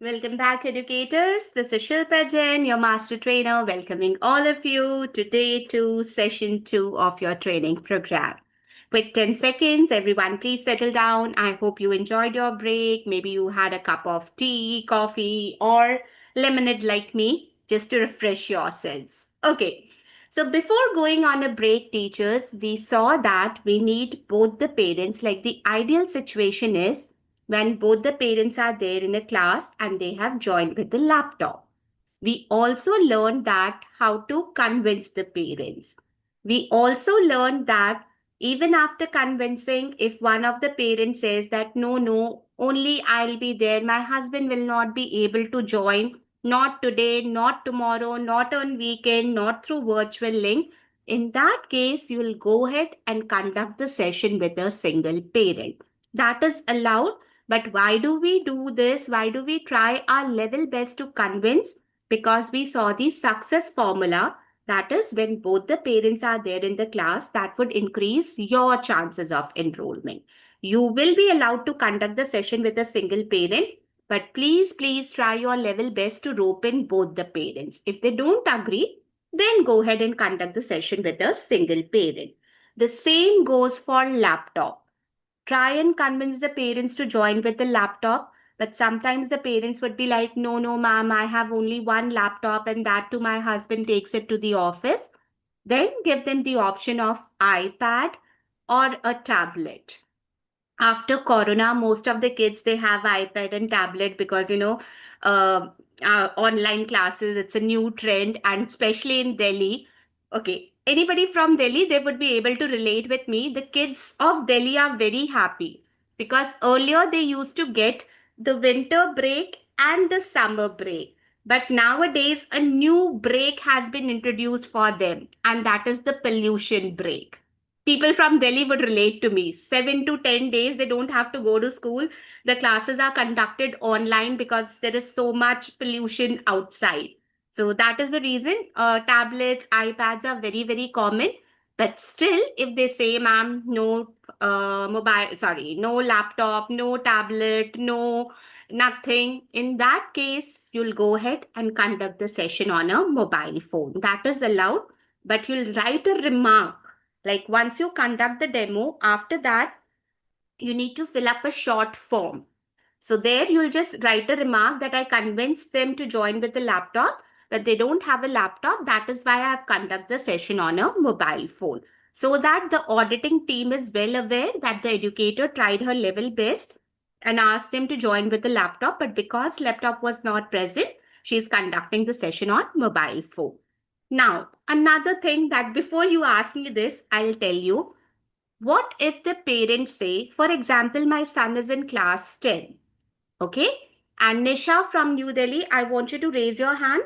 Welcome back, educators. This is Shilpa Jain, your master trainer, welcoming all of you to day 2, session 2 of your training program. Quick 10 seconds, everyone, please settle down. I hope you enjoyed your break. Maybe you had a cup of tea, coffee, or lemonade like me, just to refresh yourselves. Okay, so before going on a break, teachers, we saw that we need both the parents, like the ideal situation is when both the parents are there in a class and they have joined with the laptop. We also learned that how to convince the parents. We also learned that even after convincing, if one of the parents says that no, only I'll be there, my husband will not be able to join, not today, not tomorrow, not on weekend, not through virtual link, in that case, you will go ahead and conduct the session with a single parent. That is allowed. But why do we do this? Why do we try our level best to convince? Because we saw the success formula, that is when both the parents are there in the class, that would increase your chances of enrollment. You will be allowed to conduct the session with a single parent, but please try your level best to rope in both the parents. If they don't agree, then go ahead and conduct the session with a single parent. The same goes for laptop. Try and convince the parents to join with the laptop, but sometimes the parents would be like, no, ma'am, I have only one laptop and that too my husband takes it to the office. Then give them the option of iPad or a tablet. After corona, most of the kids, they have iPad and tablet because uh, online classes, it's a new trend, and especially in Delhi. Okay, anybody from Delhi, they would be able to relate with me. The kids of Delhi are very happy because earlier they used to get the winter break and the summer break, but nowadays a new break has been introduced for them, and that is the pollution break. People from Delhi would relate to me. 7 to 10 days, they don't have to go to school. The classes are conducted online because there is so much pollution outside. So that is the reason tablets, iPads are very common. But still, if they say, ma'am, no no laptop, no tablet, no nothing, in that case, you'll go ahead and conduct the session on a mobile phone. That is allowed, but you'll write a remark like once you conduct the demo, after that, you need to fill up a short form. So there you'll just write a remark that I convinced them to join with the laptop, but they don't have a laptop. That is why I have conducted the session on a mobile phone. So that the auditing team is well aware that the educator tried her level best and asked them to join with the laptop, but because laptop was not present, she is conducting the session on mobile phone. Now, another thing that before you ask me this, I'll tell you, what if the parents say, for example, my son is in class 10, okay? And Nisha from New Delhi, I want you to raise your hand.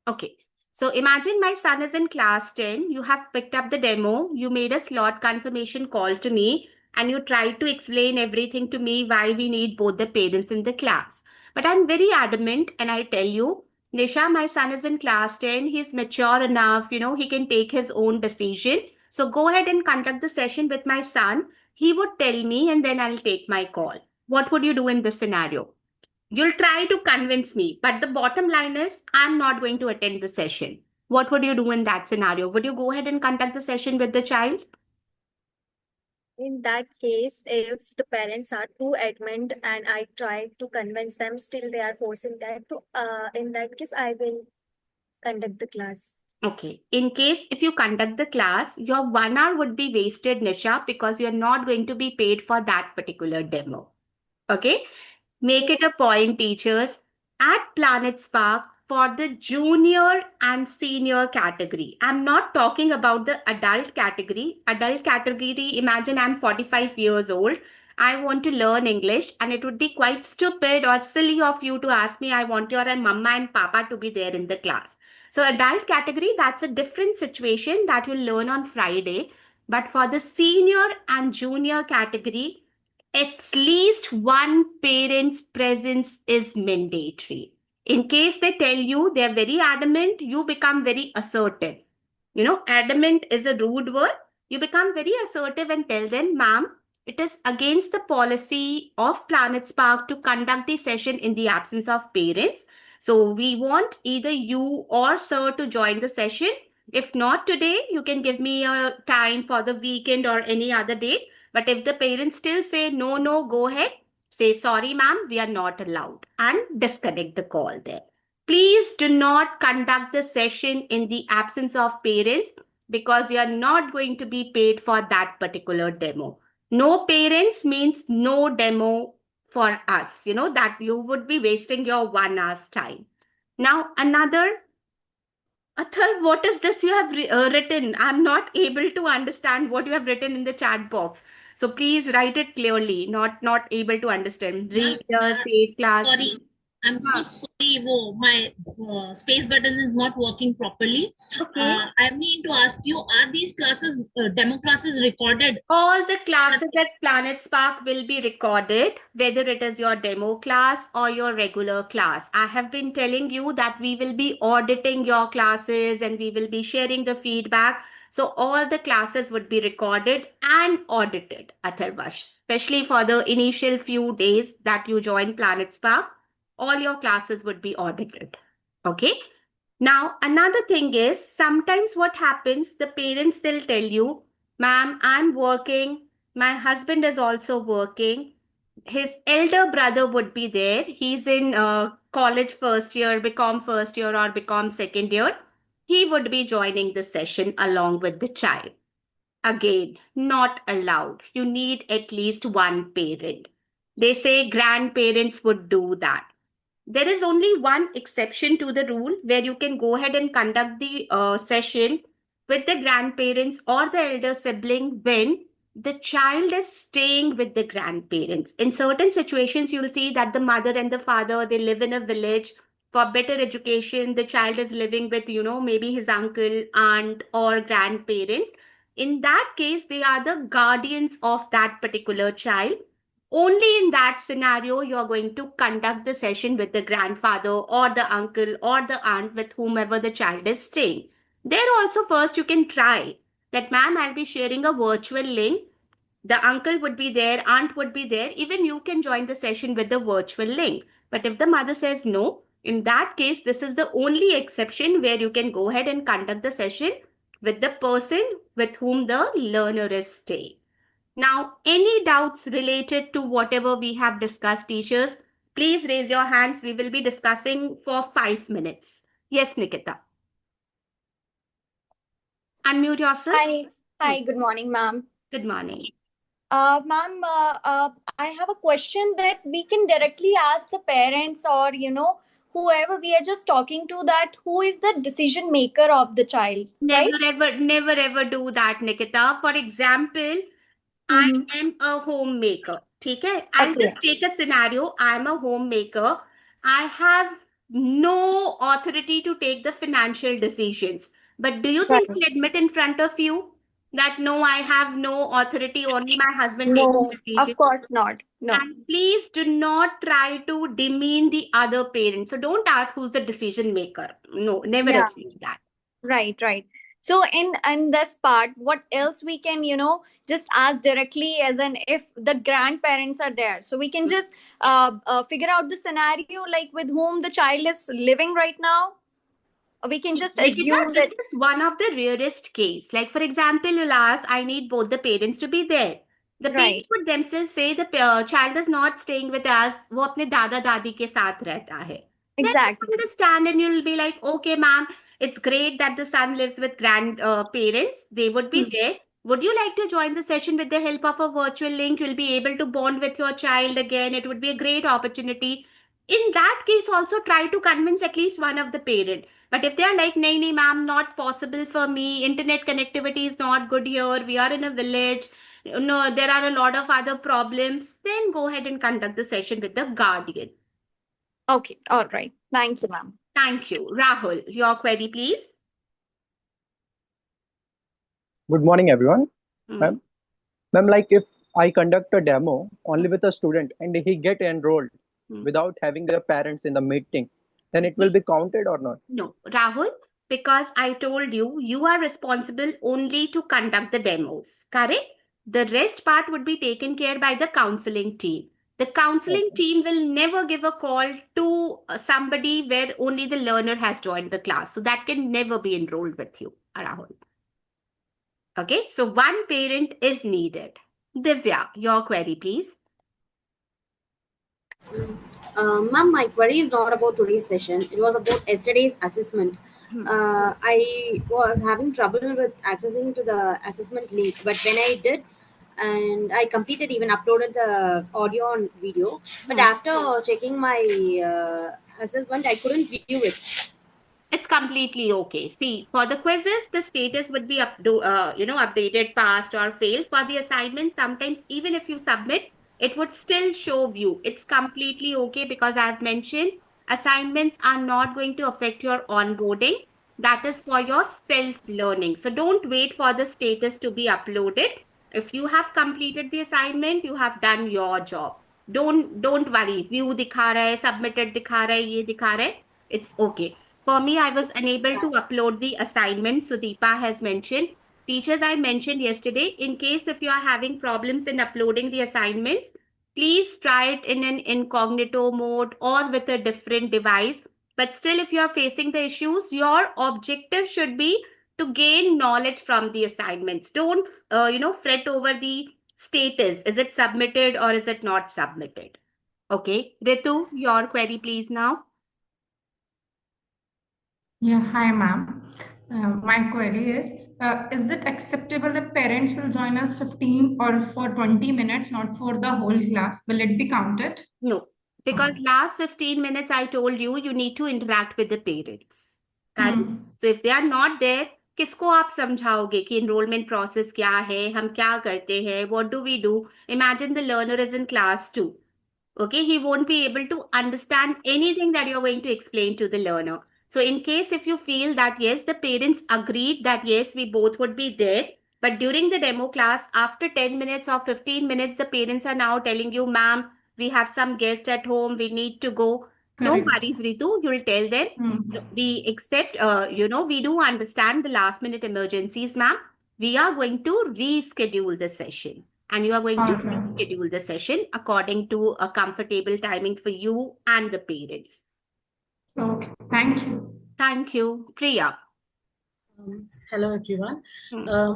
Okay. So imagine my son is in class 10. You have picked up the demo. You made a slot confirmation call to me and you tried to explain everything to me why we need both the parents in the class. But I'm very adamant and I tell you, Nisha, my son is in class 10. He's mature enough, he can take his own decision. So go ahead and conduct the session with my son. He would tell me and then I'll take my call. What would you do in this scenario? You'll try to convince me, but the bottom line is I'm not going to attend the session. What would you do in that scenario? Would you go ahead and conduct the session with the child? In that case, if the parents are too adamant and I try to convince them, still they are forcing that to, in that case, I will conduct the class. Okay. In case if you conduct the class, your 1 hour would be wasted, Nisha, because you're not going to be paid for that particular demo. Okay. Make it a point, teachers, at Planet Spark for the junior and senior category. I'm not talking about the adult category. Adult category, imagine I'm 45 years old. I want to learn English, and it would be quite stupid or silly of you to ask me, I want your and mama and papa to be there in the class. So, adult category, that's a different situation that you'll learn on Friday. But for the senior and junior category, at least one parent's presence is mandatory. In case they tell you they're very adamant, you become very assertive. Adamant is a rude word. You become very assertive and tell them, ma'am, It is against the policy of Planet Spark to conduct the session in the absence of parents. So we want either you or sir to join the session. If not today, you can give me a time for the weekend or any other day. But if the parents still say no, no, go ahead, say sorry, ma'am, we are not allowed, and disconnect the call there. Please do not conduct the session in the absence of parents because you are not going to be paid for that particular demo. No parents means no demo for us, that you would be wasting your 1 hour's time. Now, Athal, what is this you have written? I'm not able to understand what you have written in the chat box. So please write it clearly. Not able to understand. Read the save class. Sorry, I'm so sorry. My space button is not working properly. Okay. I mean to ask you, are these classes, demo classes recorded? All the classes at Planet Spark will be recorded, whether it is your demo class or your regular class. I have been telling you that we will be auditing your classes and we will be sharing the feedback. So all the classes would be recorded and audited, Atharvash, especially for the initial few days that you join Planet Spark. All your classes would be audited. Okay. Now, another thing is sometimes what happens, the parents, they'll tell you, ma'am, I'm working. My husband is also working. His elder brother would be there. He's in college first year, BCom first year, or BCom second year. He would be joining the session along with the child. Again, not allowed. You need at least one parent. They say grandparents would do that. There is only one exception to the rule where you can go ahead and conduct the session with the grandparents or the elder sibling when the child is staying with the grandparents. In certain situations, you'll see that the mother and the father, they live in a village for better education. The child is living with, maybe his uncle, aunt, or grandparents. In that case, they are the guardians of that particular child. Only in that scenario, you're going to conduct the session with the grandfather or the uncle or the aunt with whomever the child is staying. There also, first you can try that, ma'am, I'll be sharing a virtual link. The uncle would be there, aunt would be there. Even you can join the session with the virtual link. But if the mother says no, in that case, this is the only exception where you can go ahead and conduct the session with the person with whom the learner is staying. Now, any doubts related to whatever we have discussed, teachers, please raise your hands. We will be discussing for 5 minutes. Yes, Nikita. Unmute yourself. Hi, good morning, ma'am. Good morning. Ma'am, I have a question that we can directly ask the parents or, whoever we are just talking to, that who is the decision maker of the child, right? Never ever do that, Nikita. For example, I am a homemaker. Okay? I'll Okay. just take a scenario. I'm a homemaker. I have no authority to take the financial decisions. But do you think Right. I'll admit in front of you that no, I have no authority, only my husband takes No, decisions? of course not. No. And please do not try to demean the other parent. So don't ask who's the decision maker. No, never Yeah. assume that. Right. So in this part, what else we can, just ask directly, as in if the grandparents are there, so we can just figure out the scenario like with whom the child is living right now. We can just Nikita, assume this that. is one of the rarest case. Like for example, you'll ask, I need both the parents to be there. The Right. parents would themselves say the child is not staying with us. वो अपने दादा दादी के साथ रहता है. Then you Exactly. understand and you'll be like, okay, ma'am, it's great that the son lives with grandparents. They would be there. Would you like to join the session with the help of a virtual link? You'll be able to bond with your child again. It would be a great opportunity. In that case, also try to convince at least one of the parent. But if they are like, nahi, ma'am, not possible for me, internet connectivity is not good here, we are in a village, no, there are a lot of other problems, then go ahead and conduct the session with the guardian. Okay, all right. Thank you, ma'am. Thank you. Rahul, your query, please. Good morning, everyone. Ma'am, like if I conduct a demo only with a student and he get enrolled without having their parents in the meeting, then it will be counted or not? No, Rahul, because I told you, you are responsible only to conduct the demos, correct? The rest part would be taken care by the counseling team. The counseling team will never give a call to somebody where only the learner has joined the class. So that can never be enrolled with you, Rahul. Okay, so one parent is needed. Divya, your query, please. Ma'am, my query is not about today's session. It was about yesterday's assessment. I was having trouble with accessing to the assessment link, but when I did, and I completed, even uploaded the audio and video, but after checking my assessment, I couldn't view it. It's completely okay. See, for the quizzes, the status would be updated, passed or failed. For the assignment, sometimes even if you submit, it would still show view. It's completely okay because I've mentioned assignments are not going to affect your onboarding. That is for your self-learning. So don't wait for the status to be uploaded. If you have completed the assignment, you have done your job. Don't worry. View दिखा रहा है, submitted दिखा रहा है, ये दिखा रहा है. It's okay. For me, I was unable to upload the assignment. Sudeepa has mentioned. Teachers, I mentioned yesterday, in case if you are having problems in uploading the assignments, please try it in an incognito mode or with a different device. But still, if you are facing the issues, your objective should be to gain knowledge from the assignments. Don't, fret over the status. Is it submitted or is it not submitted? Okay. Ritu, your query, please now. Yeah, hi, ma'am. My query is it acceptable that parents will join us 15 or for 20 minutes, not for the whole class? Will it be counted? No, because last 15 minutes I told you, you need to interact with the parents. Correct? So if they are not there, किसको आप समझाओगे कि enrollment process क्या है, हम क्या करते हैं, what do we do? Imagine the learner is in class 2. Okay, he won't be able to understand anything that you're going to explain to the learner. So in case if you feel that yes, the parents agreed that yes, we both would be there, but during the demo class, after 10 minutes or 15 minutes, the parents are now telling you, ma'am, we have some guest at home, we need to go. No Correct. worries, Ritu, you'll tell them. We accept, we do understand the last minute emergencies, ma'am. We are going to reschedule the session. And you are going to reschedule the session according to a comfortable timing for you and the parents. Okay, thank you. Thank you. Priya. Hello everyone.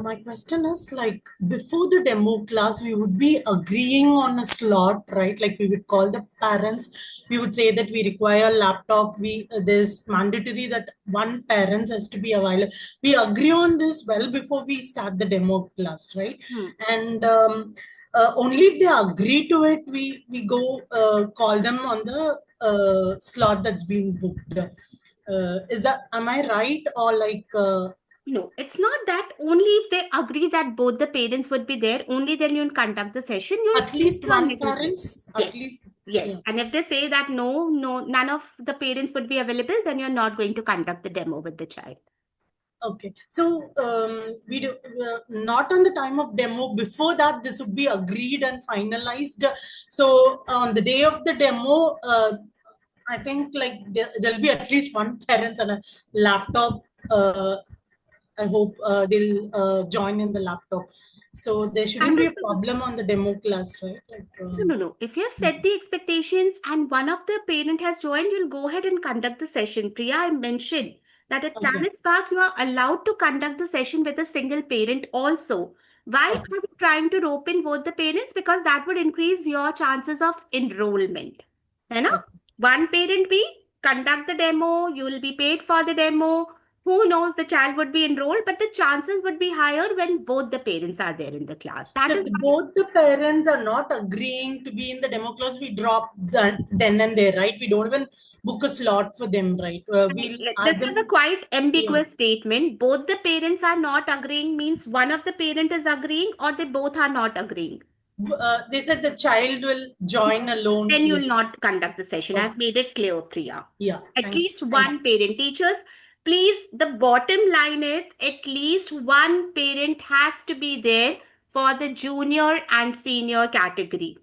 My question is, like, before the demo class, we would be agreeing on a slot, right? Like we would call the parents, we would say that we require a laptop. There's mandatory that one parent has to be available. We agree on this well before we start the demo class, right? And only if they agree to it, we go call them on the slot that's been booked. Am I right, or like no, it's not that. Only if they agree that both the parents would be there, only then you'll conduct the session. At least one parents? Yes. At least. Yes. Yeah. And if they say that no, none of the parents would be available, then you're not going to conduct the demo with the child. Okay. So we do not on the time of demo. Before that, this would be agreed and finalized. So on the day of the demo, I think like there'll be at least one parent and a laptop. I hope they'll join in the laptop. So there shouldn't be a problem on the demo class, right? Like, No. If you have set the expectations and one of the parent has joined, you'll go ahead and conduct the session. Priya, I mentioned that at Planet Spark, you are allowed to conduct the session with a single parent also. Why are we trying to rope in both the parents? Because that would increase your chances of enrollment. One parent be conduct the demo, you will be paid for the demo. Who knows, the child would be enrolled, but the chances would be higher when both the parents are there in the class. That is both the parents are not agreeing to be in the demo class. We drop then and there, right? We don't even book a slot for them, right? This is a quite ambiguous statement. Both the parents are not agreeing means one of the parent is agreeing or they both are not agreeing. They said the child will join alone. Then you will not conduct the session. I've made it clear, Priya. Yeah. At least one parent. Teachers, please, the bottom line is at least one parent has to be there for the junior and senior category.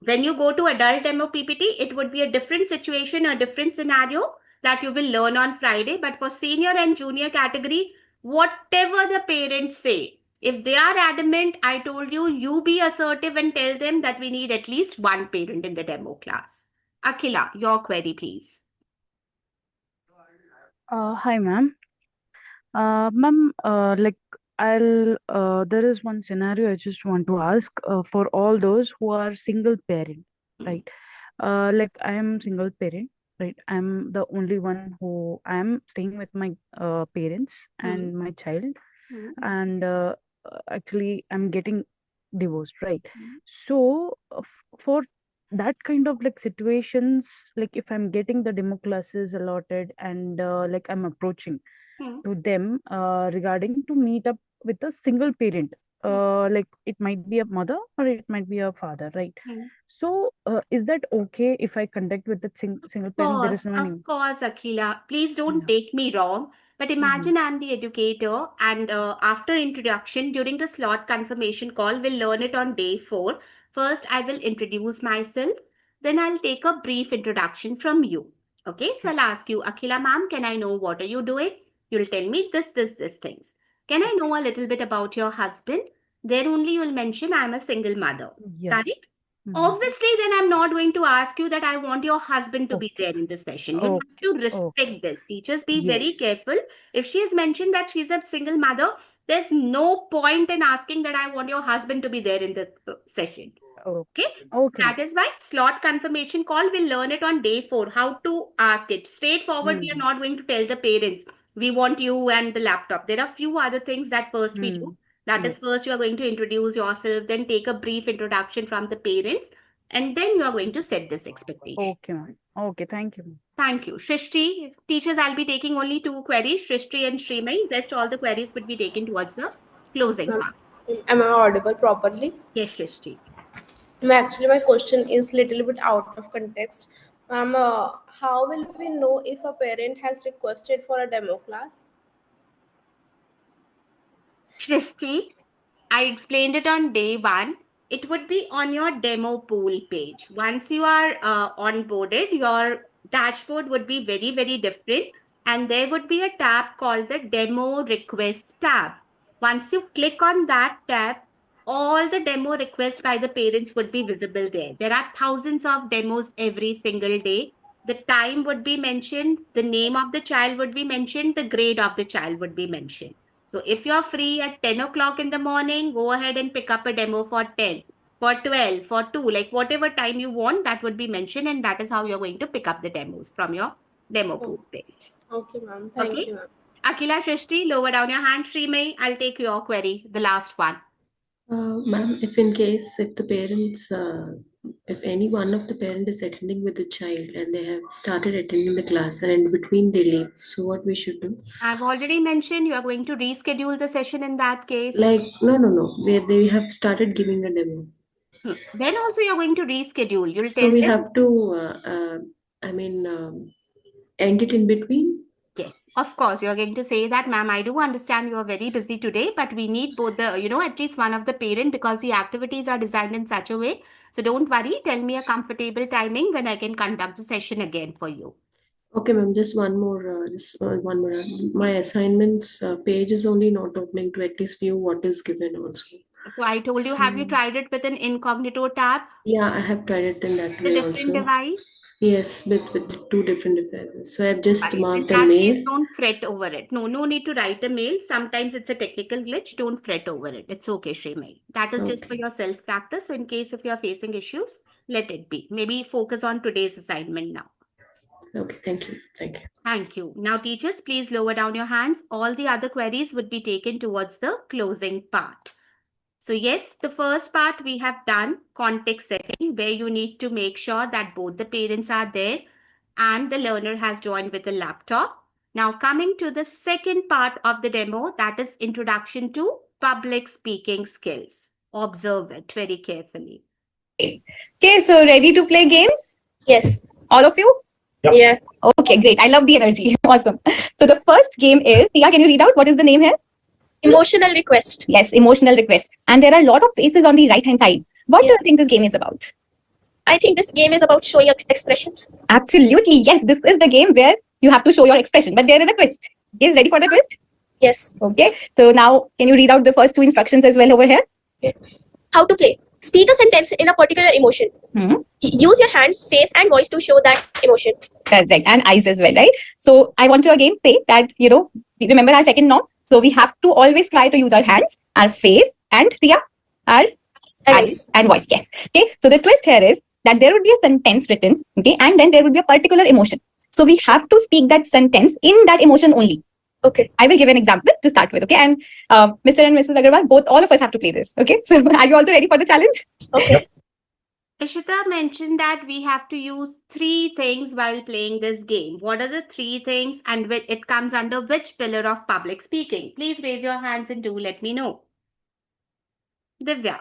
When you go to adult demo PPT, it would be a different situation, a different scenario that you will learn on Friday. But for senior and junior category, whatever the parents say, If they are adamant, I told you, you be assertive and tell them that we need at least one parent in the demo class. Akhila, your query, please. Hi, ma'am. Ma'am, there is one scenario I just want to ask for all those who are single parent, right? Like I am single parent, right? I'm the only one who I am staying with my parents and my child, and actually I'm getting divorced, right? So for that kind of like situations, like if I'm getting the demo classes allotted and like I'm approaching to them regarding to meet up with a single parent, like it might be a mother or it might be a father, right? So is that okay if I conduct with the single parent? There is no Of course, Akhila. Please don't Yeah. take me wrong. But imagine I'm the educator, and after introduction, during the slot confirmation call, we'll learn it on day 4. First, I will introduce myself. Then I'll take a brief introduction from you. Okay, so I'll ask you, Akhila ma'am, can I know what are you doing? You'll tell me this things. Can I know a little bit about your husband? Then only you'll mention I'm a single mother. Yeah. Correct? Obviously, then I'm not going to ask you that I want your husband to be Okay. there in the session. You have to respect this. Teachers, be very Yes. careful. If she has mentioned that she's a single mother, there's no point in asking that I want your husband to be there in the session. Okay? Okay. That is why slot confirmation call, we'll learn it on day 4, how to ask it. Straightforward, we are not going to tell the parents, we want you and the laptop. There are few other things that first we do. That is, first you are going to introduce yourself, then take a brief introduction from the parents, and then you are going to set this expectation. Okay, ma'am. Okay, thank you, ma'am. Thank you. Shrishti, teachers, I'll be taking only 2 queries, Shrishti and Srimay. Rest all the queries would be taken towards the closing part. Am I audible properly? Yes, Shrishti. Actually, my question is little bit out of context. How will we know if a parent has requested for a demo class? Shrishti, I explained it on day 1. It would be on your demo pool page. Once you are onboarded, your dashboard would be very, very different. And there would be a tab called the demo request tab. Once you click on that tab, all the demo requests by the parents would be visible there. There are thousands of demos every single day. The time would be mentioned, the name of the child would be mentioned, the grade of the child would be mentioned. So if you're free at 10 o'clock in the morning, go ahead and pick up a demo for 10, for 12, for 2, like whatever time you want, that would be mentioned, and that is how you're going to pick up the demos from your demo pool page. Okay, ma'am. Thank you, ma'am. Akila, Shrishti, lower down your hand. Srimay, I'll take your query, the last one. Ma'am, if in case if the parents, if any one of the parent is attending with the child and they have started attending the class and in between they leave, so what we should do? I've already mentioned you are going to reschedule the session in that case. Like, no, where they have started giving a demo. Then also you're going to reschedule. You'll So tell we them. have to, end it in between? Yes, of course. You're going to say that, ma'am, I do understand you are very busy today, but we need both the, at least one of the parent because the activities are designed in such a way. So don't worry. Tell me a comfortable timing when I can conduct the session again for you. Okay, ma'am, just one more. My assignments page is only not opening to at least view what is given also. So I told you, have you tried it with an incognito tab? Yeah, I have tried it in that The way different also. device? Yes, with 2 different devices. So I've just In marked that a case, mail. don't fret over it. No need to write a mail. Sometimes it's a technical glitch. Don't fret over it. It's okay, Srimay. That is just for your self-practice. So in case if you're facing issues, let it be. Maybe focus on today's assignment now. Okay, thank you. Thank you. Now, teachers, please lower down your hands. All the other queries would be taken towards the closing part. So yes, the first part we have done, context setting, where you need to make sure that both the parents are there and the learner has joined with a laptop. Now coming to the second part of the demo, that is introduction to public speaking skills. Observe it very carefully. Okay, so ready to play games? Yes. All of you? Yep. Yeah. Okay, great. I love the energy. Awesome. So the first game is, Tia, can you read out what is the name here? Emotional request. Yes, emotional request. And there are a lot of faces on the right-hand side. What do you think this game is about? I think this game is about showing expressions. Absolutely. Yes, this is the game where you have to show your expression. But there is a twist. Get ready for the twist? Yes. Okay. So now, can you read out the first two instructions as well over here? Okay. How to play. Speak a sentence in a particular emotion. Use your hands, face, and voice to show that emotion. Correct. And eyes as well, right? So I want to again say that, remember our second norm. So we have to always try to use our hands, our face, and our eyes and voice. Yes. Okay. So the twist here is that there would be a sentence written, okay, and then there would be a particular emotion. So we have to speak that sentence in that emotion only. Okay. I will give an example to start with. Okay. And Mr. and Mrs. Agarwal, all of us have to play this. Okay. So are you also ready for the challenge? Okay. Ishita mentioned that we have to use 3 things while playing this game. What are the 3 things and it comes under which pillar of public speaking? Please raise your hands and do let me know. Divya.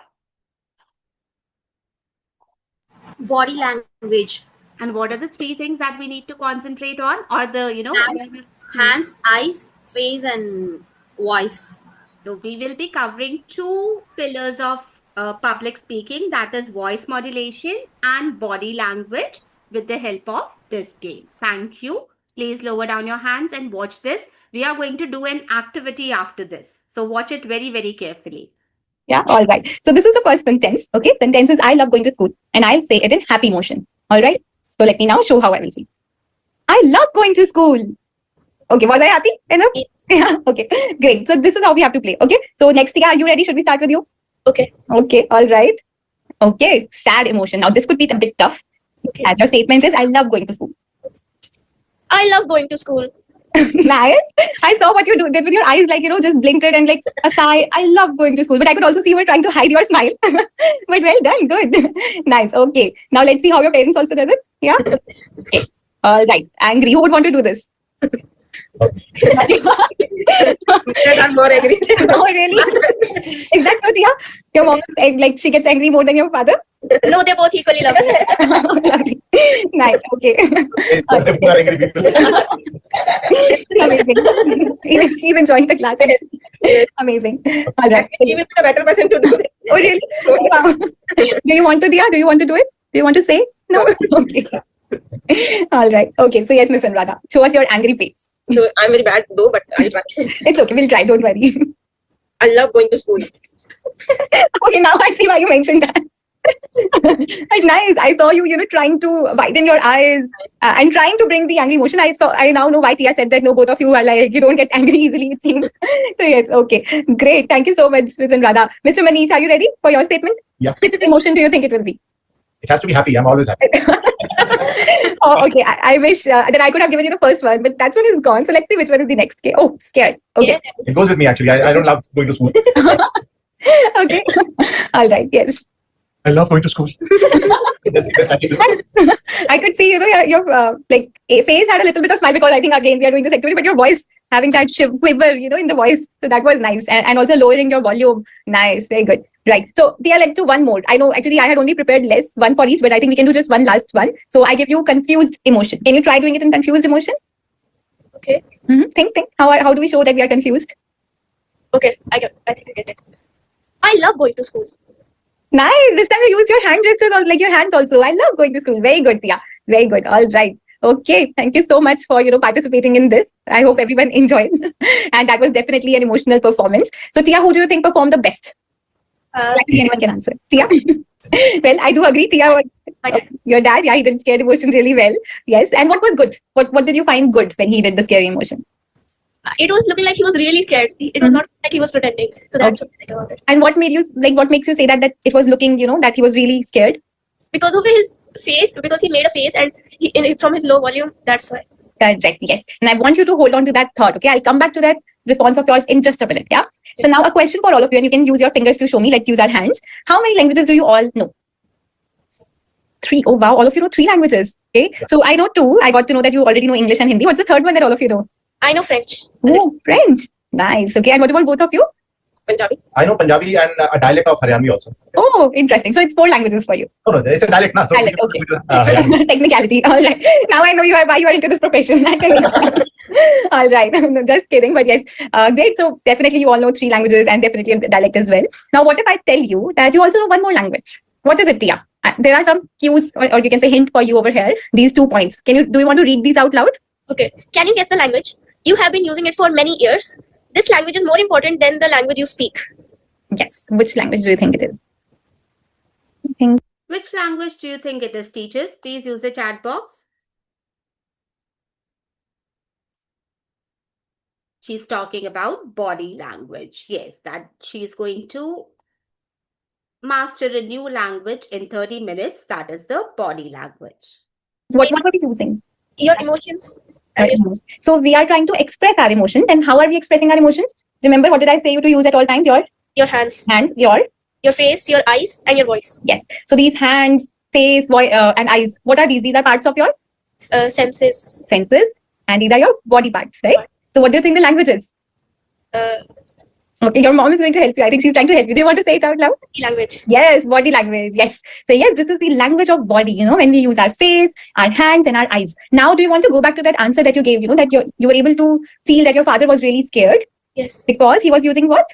Body language. And what are the 3 things that we need to concentrate on? Or the, hands, eyes, face, and voice. So we will be covering 2 pillars of public speaking, that is voice modulation and body language, with the help of this game. Thank you. Please lower down your hands and watch this. We are going to do an activity after this. So watch it very, very carefully. Yeah, all right. So this is the first sentence. Okay, sentence is I love going to school, and I'll say it in happy motion. All right. So let me now show how I will say. I love going to school. Okay, was I happy enough? Yes. Yeah. Okay, great. So this is how we have to play. Okay. So next thing, are you ready? Should we start with you? Okay. Okay. All right. Okay. Sad emotion. Now this could be a bit tough. Okay. And your statement is I love going to school. I love going to school. Nice. I saw what you did with your eyes, just blinked it and like a sigh. I love going to school, but I could also see you were trying to hide your smile. But well done. Good. Nice. Okay. Now let's see how your parents also does it. Yeah. Okay. All right. Angry. Who would want to do this? I'm more angry. Oh, really? Is that so, Tia? Your mom is she gets angry more than your father? No, they're both equally lovely. Lovely. Nice. Okay. Angry people. Amazing. Even she's enjoying the class. Amazing. All right. Even the better person to do this. Oh, really? Wow. Do you want to, Dia? Do you want to do it? Do you want to say? No? Okay. All right. Okay. So, yes, Miss Anuradha, show us your angry face. So, I'm very bad though, but I'll try. It's okay. We'll try. Don't worry. I love going to school. Okay. Now I see why you mentioned that. But nice. I saw you, trying to widen your eyes and trying to bring the angry emotion. I now know why Tia said that. No, both of you are you don't get angry easily, it seems. So yes, okay. Great. Thank you so much, Ms. Anuradha. Mr. Manish, are you ready for your statement? Yeah. Which emotion do you think it will be? It has to be happy. I'm always happy. Oh, okay. I wish that I could have given you the first one, but that one is gone. So let's see which one is the next. Okay. Oh, scared. Okay. It goes with me actually. I don't love going to school. Okay. All right. Yes. I love going to school. That's the best I can do. I could see, your face had a little bit of smile because I think again we are doing this activity, but your voice having that quiver, in the voice. So that was nice. And also lowering your volume. Nice. Very good. Right. So, Tia, let's do one more. I know actually I had only prepared less, one for each, but I think we can do just one last one. So I give you confused emotion. Can you try doing it in confused emotion? Okay. Think. How do we show that we are confused? Okay. I think I get it. I love going to school. Nice. This time you use your hand gestures or your hands also. I love going to school. Very good, Tia. Very good. All right. Okay. Thank you so much for, participating in this. I hope everyone enjoyed. And that was definitely an emotional performance. So, Tia, who do you think performed the best? Actually, anyone can answer. Tia? Well, I do agree, Tia. Your dad, he did scared emotion really well. Yes. And what was good? What did you find good when he did the scary emotion? It was looking like he was really scared. It was not like he was pretending. So that's what I like about it. And what made you what makes you say that it was looking, that he was really scared? Because of his face, because he made a face and from his low volume, that's why. Correct, yes. And I want you to hold on to that thought, okay? I'll come back to that response of yours in just a minute, yeah? So now a question for all of you, and you can use your fingers to show me. Let's use our hands. How many languages do you all know? 3. Oh, wow. All of you know 3 languages, okay? So I know 2. I got to know that you already know English and Hindi. What's the third one that all of you know? I know French. Oh, French. Nice. Okay. And what about both of you? Punjabi. I know Punjabi and a dialect of Haryanvi also. Oh, interesting. So it's 4 languages for you. No, it's a dialect now. So dialect, okay. Technicality. All right. Now I know why you are into this profession. All right. No, just kidding. But yes, great. So definitely you all know 3 languages and definitely a dialect as well. Now, what if I tell you that you also know one more language? What is it, Tia? There are some cues or you can say hint for you over here. These 2 points. Do you want to read these out loud? Okay. Can you guess the language? You have been using it for many years. this language is more important than the language you speak. Yes. Which language do you think it is? Which language do you think it is, teachers? Please use the chat box. She's talking about body language. Yes, that she's going to master a new language in 30 minutes. That is the body language. What are we using? Your emotions. So we are trying to express our emotions. And how are we expressing our emotions? Remember, what did I say you to use at all times? Your hands. Your face, your eyes, and your voice. Yes. So these hands, face, voice, and eyes, what are these? These are parts of your senses. Senses. And these are your body parts, right? So what do you think the language is? Okay, your mom is going to help you. I think she's trying to help you. Do you want to say it out loud? Body language. Yes, body language. Yes. So yes, this is the language of body, when we use our face, our hands, and our eyes. Now, do you want to go back to that answer that you gave, that you were able to feel that your father was really scared? Yes. Because he was using what?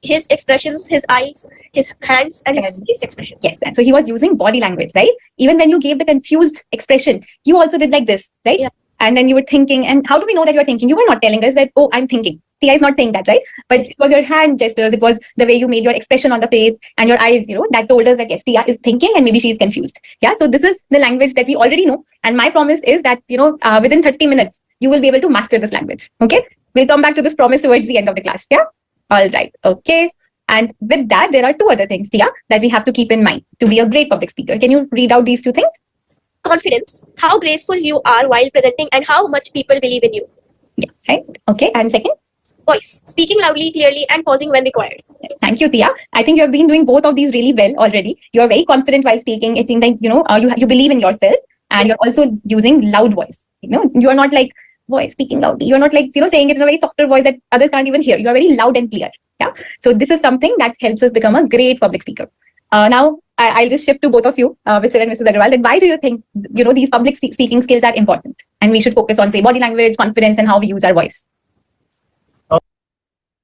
His expressions, his eyes, his hands, and his face expression. Yes. So he was using body language, right? Even when you gave the confused expression, you also did like this, right? Yeah. And then you were thinking. And how do we know that you are thinking? You were not telling us that, oh, I'm thinking. Tia is not saying that, right? But it was your hand gestures. It was the way you made your expression on the face and your eyes, that told us that yes, Tia is thinking and maybe she is confused. Yeah. So this is the language that we already know. And my promise is that, within 30 minutes, you will be able to master this language. Okay. We'll come back to this promise towards the end of the class. Yeah. All right. Okay. And with that, there are two other things, Tia, that we have to keep in mind to be a great public speaker. Can you read out these two things? Confidence, how graceful you are while presenting and how much people believe in you. Yeah. Right. Okay. And second? Voice, speaking loudly, clearly, and pausing when required. Yes, thank you, Tia. I think you have been doing both of these really well already. You are very confident while speaking. It seems like, you believe in yourself, and you're also using loud voice. You are not like speaking loudly. You're not like, saying it in a very softer voice that others can't even hear. You are very loud and clear. Yeah. So this is something that helps us become a great public speaker. Now, I'll just shift to both of you, Mr. and Mrs. Agarwal. That why do you think, these public speaking skills are important? And we should focus on, say, body language, confidence, and how we use our voice.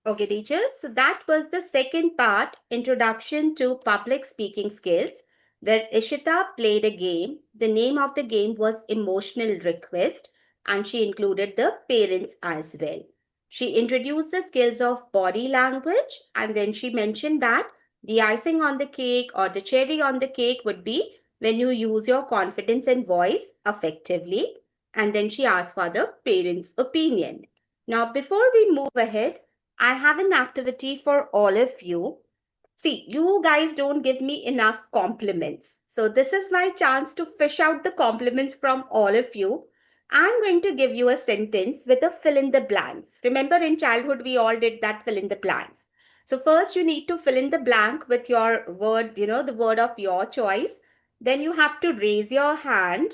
Okay, teachers. So that was the second part, Introduction to Public Speaking Skills, where Ishita played a game. The name of the game was Emotional Request, and she included the parents as well. She introduced the skills of body language, and then she mentioned that the icing on the cake or the cherry on the cake would be when you use your confidence and voice effectively. And then she asked for the parents' opinion. Now, before we move ahead, I have an activity for all of you. See, you guys don't give me enough compliments. So this is my chance to fish out the compliments from all of you. I'm going to give you a sentence with a fill in the blanks. Remember in childhood, we all did that fill in the blanks. So first you need to fill in the blank with your word, the word of your choice. Then you have to raise your hand.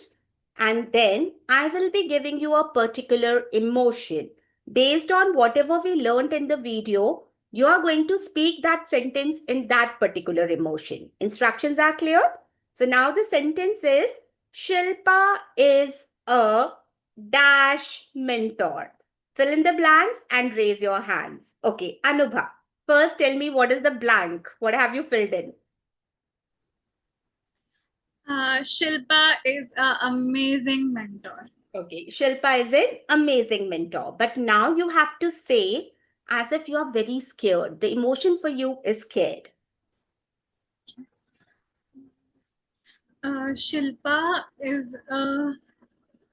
And then I will be giving you a particular emotion. Based on whatever we learned in the video, you are going to speak that sentence in that particular emotion. Instructions are clear? So now the sentence is, Shilpa is a dash mentor. Fill in the blanks and raise your hands. Okay, Anubha, first tell me what is the blank? What have you filled in? Shilpa is an amazing mentor. Okay, Shilpa is an amazing mentor. But now you have to say as if you are very scared. The emotion for you is scared. Shilpa is an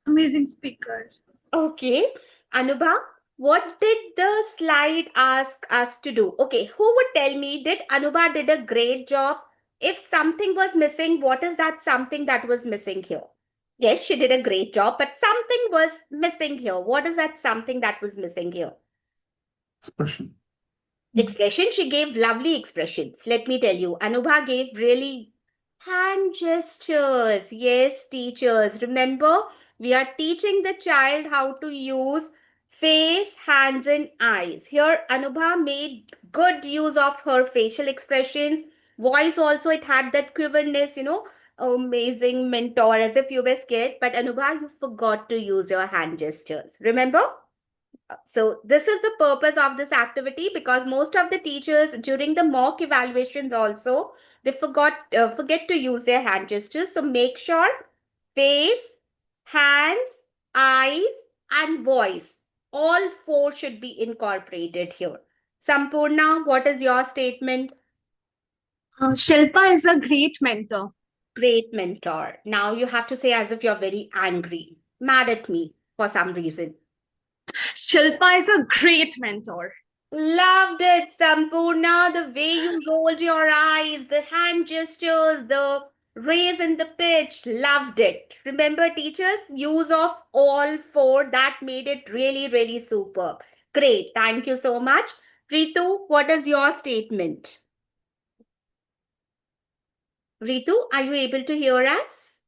amazing speaker. Okay, Anubha, what did the slide ask us to do? Okay, who would tell me, did Anubha did a great job? If something was missing, what is that something that was missing here? Yes, she did a great job, but something was missing here. What is that something that was missing here? Expression. Expression. She gave lovely expressions. Let me tell you, Anubha gave really hand gestures. Yes, teachers. Remember, we are teaching the child how to use face, hands, and eyes. Here, Anubha made good use of her facial expressions. Voice also, it had that quiverness, amazing mentor, as if you were scared. But Anubha, you forgot to use your hand gestures. Remember? So this is the purpose of this activity, because most of the teachers during the mock evaluations also, they forget to use their hand gestures. So make sure face, hands, eyes, and voice. All 4 should be incorporated here. Sampurna, what is your statement? Shilpa is a great mentor. Great mentor. Now you have to say as if you're very angry, mad at me for some reason. Shilpa is a great mentor. Loved it, Sampurna. The way you rolled your eyes, the hand gestures, the raise in the pitch. Loved it. Remember, teachers, use of all 4. That made it really, really superb. Great. Thank you so much. Ritu, what is your statement? Ritu, are you able to hear us?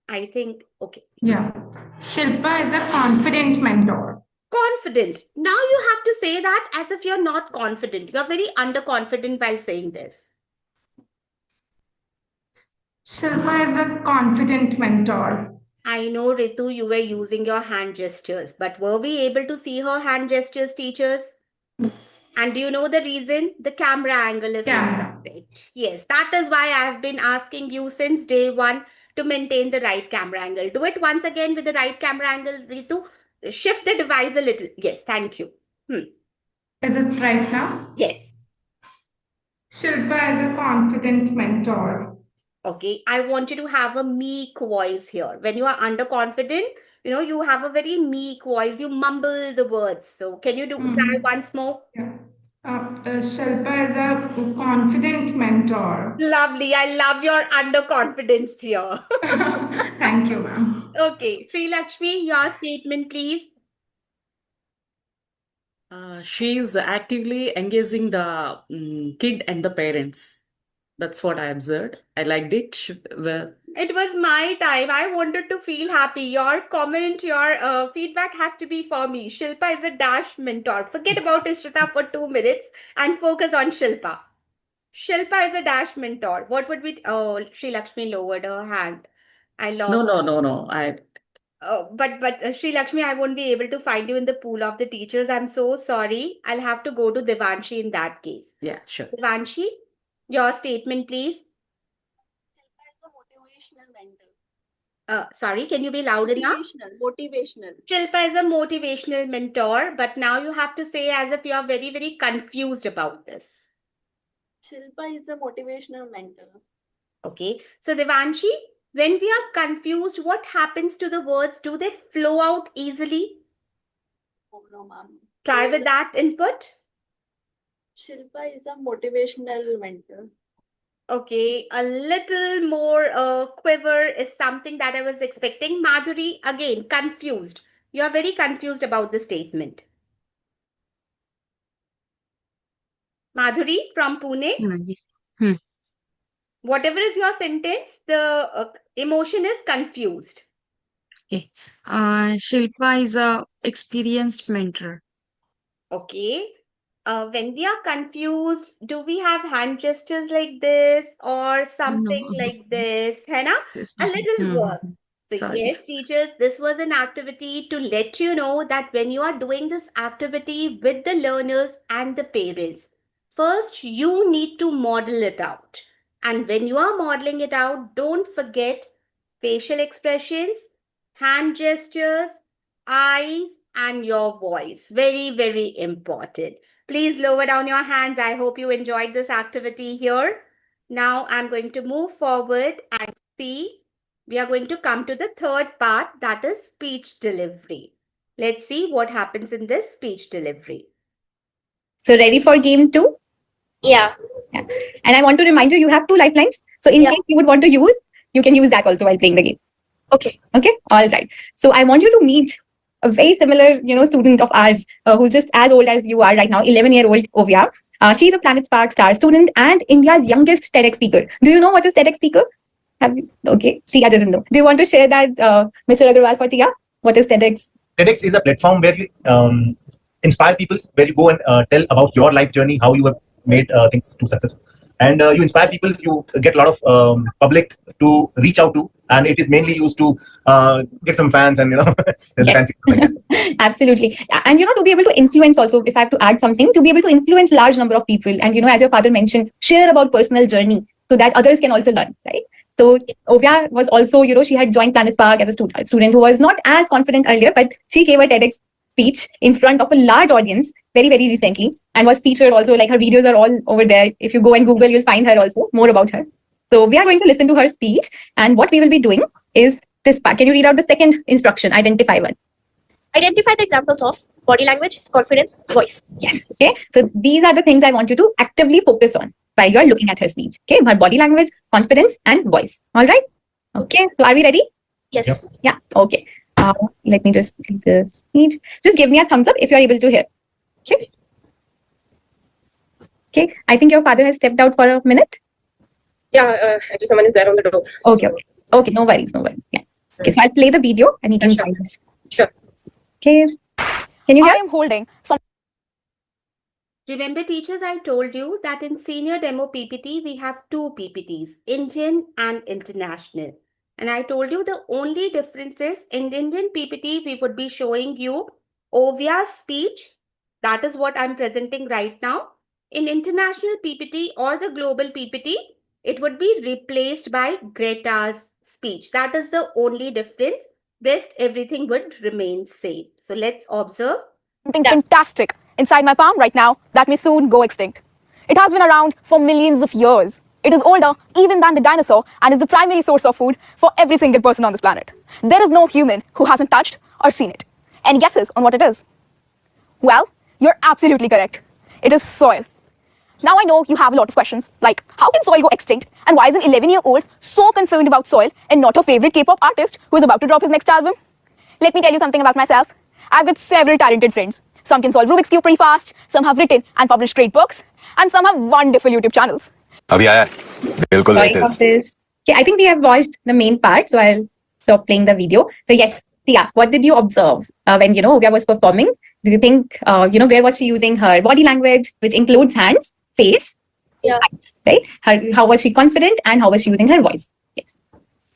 I think, okay. Yeah. Shilpa is a confident mentor. Confident. Now you have to say that as if you're not confident. You're very underconfident while saying this. Shilpa is a confident mentor. I know, Ritu, you were using your hand gestures, but were we able to see her hand gestures, teachers? And do you know the reason? The camera angle is not perfect. Yes, that is why I have been asking you since day 1 to maintain the right camera angle. Do it once again with the right camera angle, Ritu. Shift the device a little. Yes, thank you. Is it right now? Yes. Shilpa is a confident mentor. Okay, I want you to have a meek voice here. When you are underconfident, you have a very meek voice. You mumble the words. So can you try once more? Yeah. Shilpa is a confident mentor. Lovely. I love your underconfidence here. Thank you, ma'am. Okay, Sri Lakshmi, your statement, please. She is actively engaging the kid and the parents. That's what I observed. I liked it. It was my time. I wanted to feel happy. Your comment, your feedback has to be for me. Shilpa is a dash mentor. Forget about Ishrita for 2 minutes and focus on Shilpa. Shilpa is a dash mentor. What would we... Oh, Sri Lakshmi lowered her hand. I lost... No. But Sri Lakshmi, I won't be able to find you in the pool of the teachers. I'm so sorry. I'll have to go to Devanshi in that case. Yeah, sure. Devanshi, your statement, please. Sorry, can you be loud enough? Motivational. Shilpa is a motivational mentor, but now you have to say as if you are very, very confused about this. Shilpa is a motivational mentor. Okay. So Devanshi, when we are confused, what happens to the words? Do they flow out easily? Oh, no, ma'am. Try with that input. Shilpa is a motivational mentor. Okay, a little more quiver is something that I was expecting. Madhuri, again, confused. You are very confused about the statement. Madhuri from Pune. Yes. Whatever is your sentence, the emotion is confused. Okay. Shilpa is a experienced mentor. Okay. When we are confused, do we have hand gestures like this or something No. like this? Hai na? Yes, A little work. So Sorry. yes, teachers, this was an activity to let you know that when you are doing this activity with the learners and the parents, first you need to model it out. And when you are modeling it out, don't forget facial expressions, hand gestures, eyes, and your voice. Very, very important. Please lower down your hands. I hope you enjoyed this activity here. Now I'm going to move forward and see. We are going to come to the third part, that is speech delivery. Let's see what happens in this speech delivery. So ready for game 2? Yeah. And I want to remind you, you have 2 lifelines. So in case you would want to use, you can use that also while playing the game. Okay. Okay. All right. So I want you to meet a very similar, student of ours who's just as old as you are right now, 11-year-old Ovia. She's a Planet Spark star student and India's youngest TEDx speaker. Do you know what is TEDx speaker? Have you? Okay. Tia doesn't know. Do you want to share that, Mr. Agarwal, for Tia? What is TEDx? TEDx is a platform where you inspire people, where you go and tell about your life journey, how you have made things to success. And you inspire people, you get a lot of public to reach out to, and it is mainly used to get some fans and, fancy stuff like that. Absolutely. And, to be able to influence also, if I have to add something, to be able to influence large number of people. And, as your father mentioned, share about personal journey so that others can also learn, right? So Ovia was also, she had joined Planet Spark as a student who was not as confident earlier, but she gave a TEDx speech in front of a large audience very, very recently and was featured also. Like her videos are all over there. If you go and Google, you'll find her also, more about her. So we are going to listen to her speech, and what we will be doing is this part. Can you read out the second instruction? Identify one. Identify the examples of body language, confidence, voice. Yes. Okay. So these are the things I want you to actively focus on while you're looking at her speech. Okay. Her body language, confidence, and voice. All right. Okay. So are we ready? Yes. Yep. Yeah. Okay. Let me just read the speech. Just give me a thumbs up if you're able to hear. Okay. Okay. I think your father has stepped out for a minute. Yeah, actually someone is there on the door. Okay. Okay. Okay. No worries. No worries. Yeah. Okay. So I'll play the video and he can join us. Sure. Okay. Can you hear? I am holding some. Remember, teachers, I told you that in senior demo PPT, we have two PPTs, Indian and international. And I told you the only difference is in Indian PPT, we would be showing you Ovia's speech. That is what I'm presenting right now. In international PPT or the global PPT, it would be replaced by Greta's speech. That is the only difference. Rest, everything would remain same. So let's observe. Something fantastic inside my palm right now that may soon go extinct. It has been around for millions of years. It is older even than the dinosaur and is the primary source of food for every single person on this planet. There is no human who hasn't touched or seen it. Any guesses on what it is? Well, you're absolutely correct. It is soil. Now I know you have a lot of questions like how can soil go extinct and why is an 11-year-old so concerned about soil and not her favorite K-pop artist who is about to drop his next album? Let me tell you something about myself. I've got several talented friends. Some can solve Rubik's Cube pretty fast, some have written and published great books, and some have wonderful YouTube channels. Sorry about this. Okay, I think we have watched the main part, so I'll stop playing the video. So yes, Tia, what did you observe when, Ovia was performing? Do you think, where was she using her body language, which includes hands, face, eyes, right? How was she confident and how was she using her voice? Yes.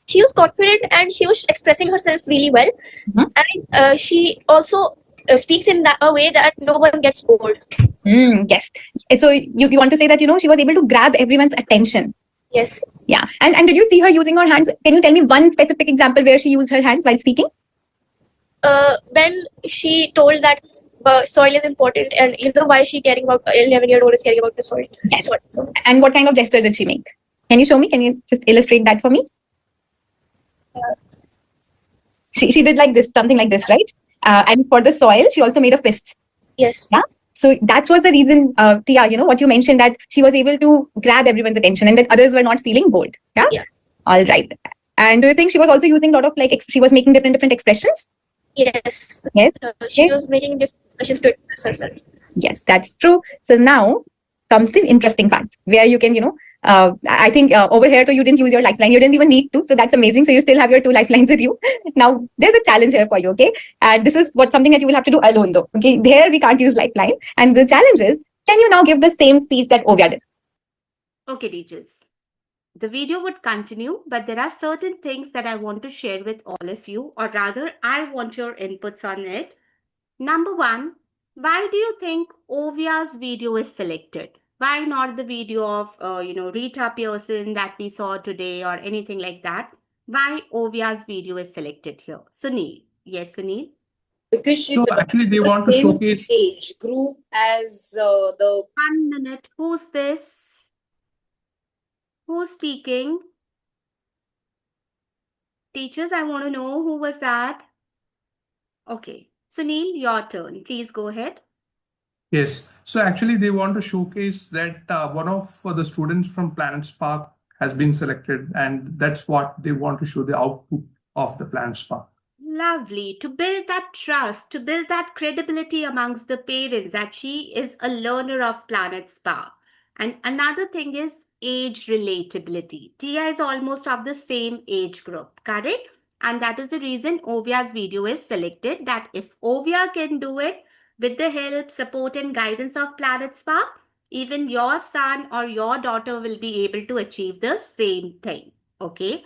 She was confident and she was expressing herself really well. And she also speaks in a way that no one gets bored. Yes. So you want to say that, she was able to grab everyone's attention. Yes. Yeah. And did you see her using her hands? Can you tell me one specific example where she used her hands while speaking? When she told that soil is important and why she caring about 11-year-old is caring about the soil. Yes. So, and what kind of gesture did she make? Can you show me? Can you just illustrate that for me? She did like this, something like this, right? And for the soil, she also made a fist. Yes. Yeah. So that was the reason, Tia, what you mentioned, that she was able to grab everyone's attention and that others were not feeling bored. Yeah. Yeah. All right. And do you think she was also using a lot of she was making different expressions? Yes. Yes. She was making different expressions to express herself. Yes, that's true. So now comes the interesting part where you can, I think over here, so you didn't use your lifeline. You didn't even need to. So that's amazing. So you still have your 2 lifelines with you. Now there's a challenge here for you. Okay. And this is something that you will have to do alone though. Okay. There we can't use lifeline. And the challenge is, can you now give the same speech that Ovia did? Okay, teachers. The video would continue, but there are certain things that I want to share with all of you, or rather, I want your inputs on it. Number one, why do you think Ovia's video is selected? Why not the video of, Rita Pearson that we saw today or anything like that? Why Ovia's video is selected here? Sunil. Yes, Sunil? Because So actually they want to same showcase age group as the 1 minute. Who's this? Who's speaking? Teachers, I want to know who was that. Okay. Sunil, your turn. Please go ahead. Yes. So actually, they want to showcase that one of the students from Planet Spark has been selected, and that's what they want to show, the output of the Planet Spark. Lovely. To build that trust, to build that credibility amongst the parents that she is a learner of Planet Spark. And another thing is age relatability. Tia is almost of the same age group, correct? And that is the reason Ovia's video is selected, that if Ovia can do it with the help, support and guidance of Planet Spark, even your son or your daughter will be able to achieve the same thing. Okay.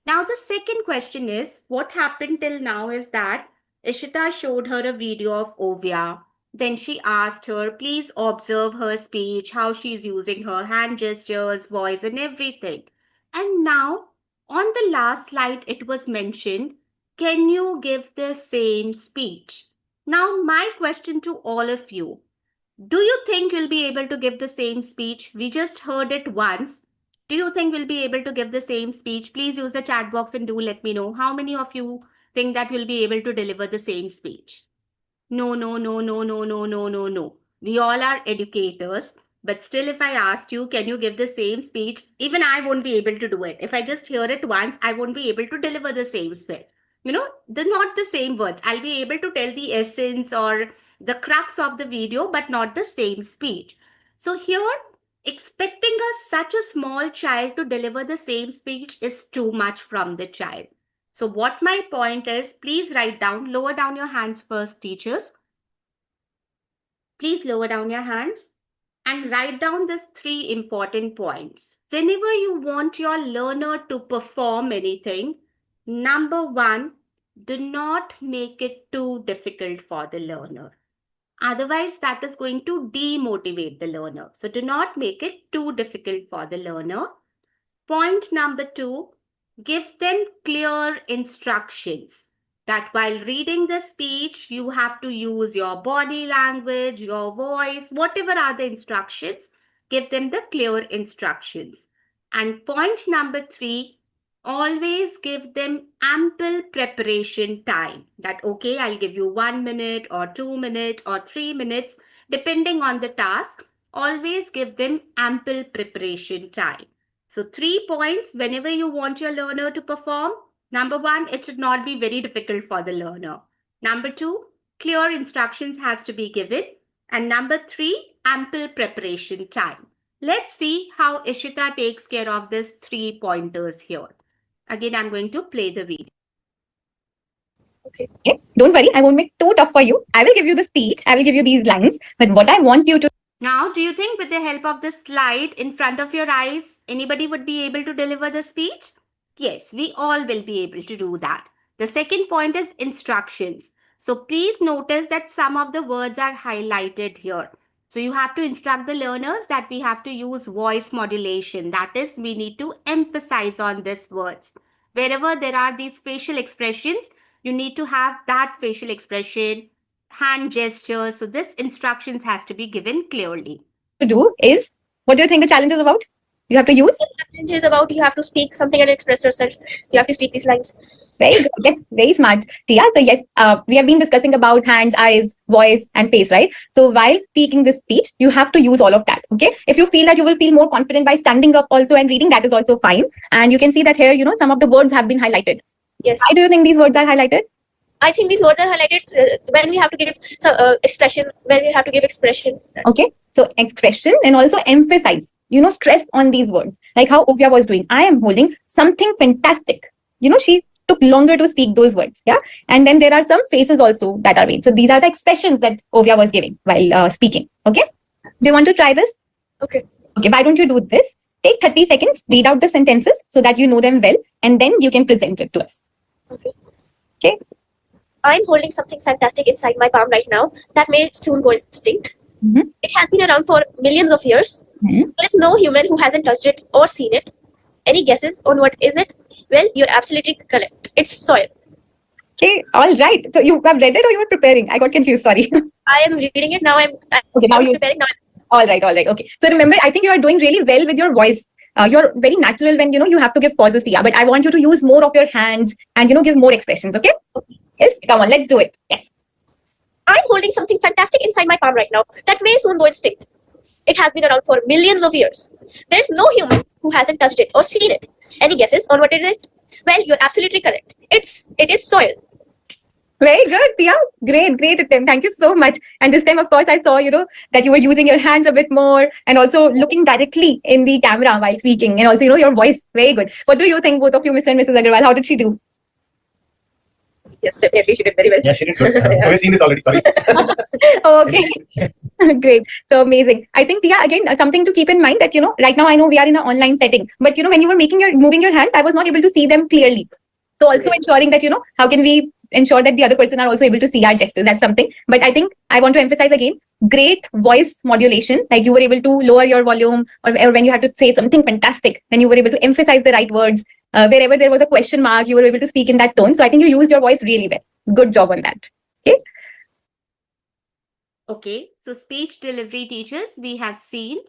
Now the second question is, what happened till now is that Ishita showed her a video of Ovia. Then she asked her, please observe her speech, how she's using her hand gestures, voice and everything. And now On the last slide, it was mentioned, can you give the same speech? Now, my question to all of you, do you think you'll be able to give the same speech? We just heard it once. Do you think we'll be able to give the same speech? Please use the chat box and do let me know. How many of you think that we'll be able to deliver the same speech? No, no, no, no, no, no, no, no, no. We all are educators. But still, if I asked you, can you give the same speech? Even I won't be able to do it. If I just hear it once, I won't be able to deliver the same speech. You know, they're not the same words. I'll be able to tell the essence or the crux of the video, but not the same speech. So here, expecting such a small child to deliver the same speech is too much from the child. So what my point is, please write down, lower down your hands first, teachers. Please lower down your hands and write down these 3 important points. Whenever you want your learner to perform anything, number 1, do not make it too difficult for the learner. Otherwise, that is going to demotivate the learner. So do not make it too difficult for the learner. Point number 2, give them clear instructions that while reading the speech, you have to use your body language, your voice, whatever are the instructions, give them the clear instructions. And point number 3, always give them ample preparation time. That, okay, I'll give you 1 minute or 2 minutes or 3 minutes, depending on the task. Always give them ample preparation time. So 3 points whenever you want your learner to perform. Number 1, it should not be very difficult for the learner. Number 2, clear instructions has to be given. And number 3, ample preparation time. Let's see how Ishita takes care of these 3 pointers here. Again, I'm going to play the video. Okay. Don't worry, I won't make too tough for you. I will give you the speech. I will give you these lines. But what I want you to... Now, do you think with the help of the slide in front of your eyes, anybody would be able to deliver the speech? Yes, we all will be able to do that. The second point is instructions. So please notice that some of the words are highlighted here. So you have to instruct the learners that we have to use voice modulation. That is, we need to emphasize on these words. Wherever there are these facial expressions, you need to have that facial expression, hand gestures. So this instructions has to be given clearly. To do is, what do you think the challenge is about? You have to use? The challenge is about you have to speak something and express yourself. You have to speak these lines. Very good. Yes, very smart. Tia, so yes, we have been discussing about hands, eyes, voice, and face, right? So while speaking this speech, you have to use all of that, okay? If you feel that you will feel more confident by standing up also and reading, that is also fine. And you can see that here, you know, some of the words have been highlighted. Yes. Why do you think these words are highlighted? I think these words are highlighted when we have to give some expression, when we have to give expression. Okay, so expression and also emphasize, you know, stress on these words. Like how Ovia was doing. I am holding something fantastic. You know, she took longer to speak those words, yeah? And then there are some faces also that are made. So these are the expressions that Ovia was giving while speaking, okay? Do you want to try this? Okay. Okay, why don't you do this? Take 30 seconds, read out the sentences so that you know them well, and then you can present it to us. Okay. Okay. I'm holding something fantastic inside my palm right now that may soon go extinct. Mm-hmm. It has been around for millions of years. Mm-hmm. There is no human who hasn't touched it or seen it. Any guesses on what is it? Well, you're absolutely correct. It's soil. Okay, all right. So you have read it or you were preparing? I got confused, sorry. I am reading it now. I'm preparing now. All right. Okay. So remember, I think you are doing really well with your voice. You're very natural when, you know, you have to give pauses, Tia. But I want you to use more of your hands and, you know, give more expressions, okay? Yes, come on, let's do it. Yes. I'm holding something fantastic inside my palm right now that may soon go extinct. It has been around for millions of years. There's no human who hasn't touched it or seen it. Any guesses on what is it? Well, you're absolutely correct. It is soil. Very good, Tia. Great attempt. Thank you so much. And this time, of course, I saw, you know, that you were using your hands a bit more and also looking directly in the camera while speaking. And also, you know, your voice. Very good. What do you think, both of you, Mr. and Mrs. Agarwal? How did she do? Yes, definitely. She did very well. Yeah, she did good. We've seen this already. Sorry. Okay. Great. So amazing. I think, Tia, again, something to keep in mind that, you know, right now I know we are in an online setting, but, you know, when you were moving your hands, I was not able to see them clearly. So also ensuring that, you know, how can we ensure that the other person are also able to see our gestures? That's something. But I think I want to emphasize again, great voice modulation. Like you were able to lower your volume or when you had to say something fantastic, then you were able to emphasize the right words Wherever there was a question mark, you were able to speak in that tone. So I think you used your voice really well. Good job on that. Okay. Okay, so speech delivery teachers, we have seen.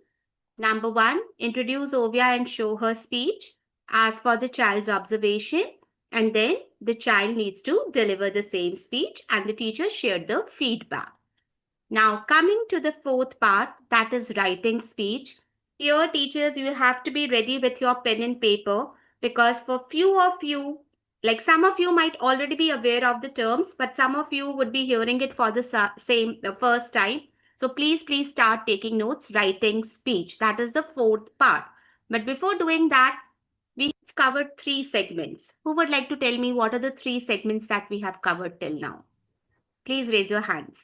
Number 1, introduce Ovia and show her speech. Ask for the child's observation, and then the child needs to deliver the same speech and the teacher shared the feedback. Now coming to the 4th part, that is writing speech. Here teachers, you have to be ready with your pen and paper, because for few of you, like some of you might already be aware of the terms, but some of you would be hearing it for the first time. So please start taking notes, writing speech. That is the 4th part. But before doing that, we've covered 3 segments. Who would like to tell me what are the 3 segments that we have covered till now? Please raise your hands.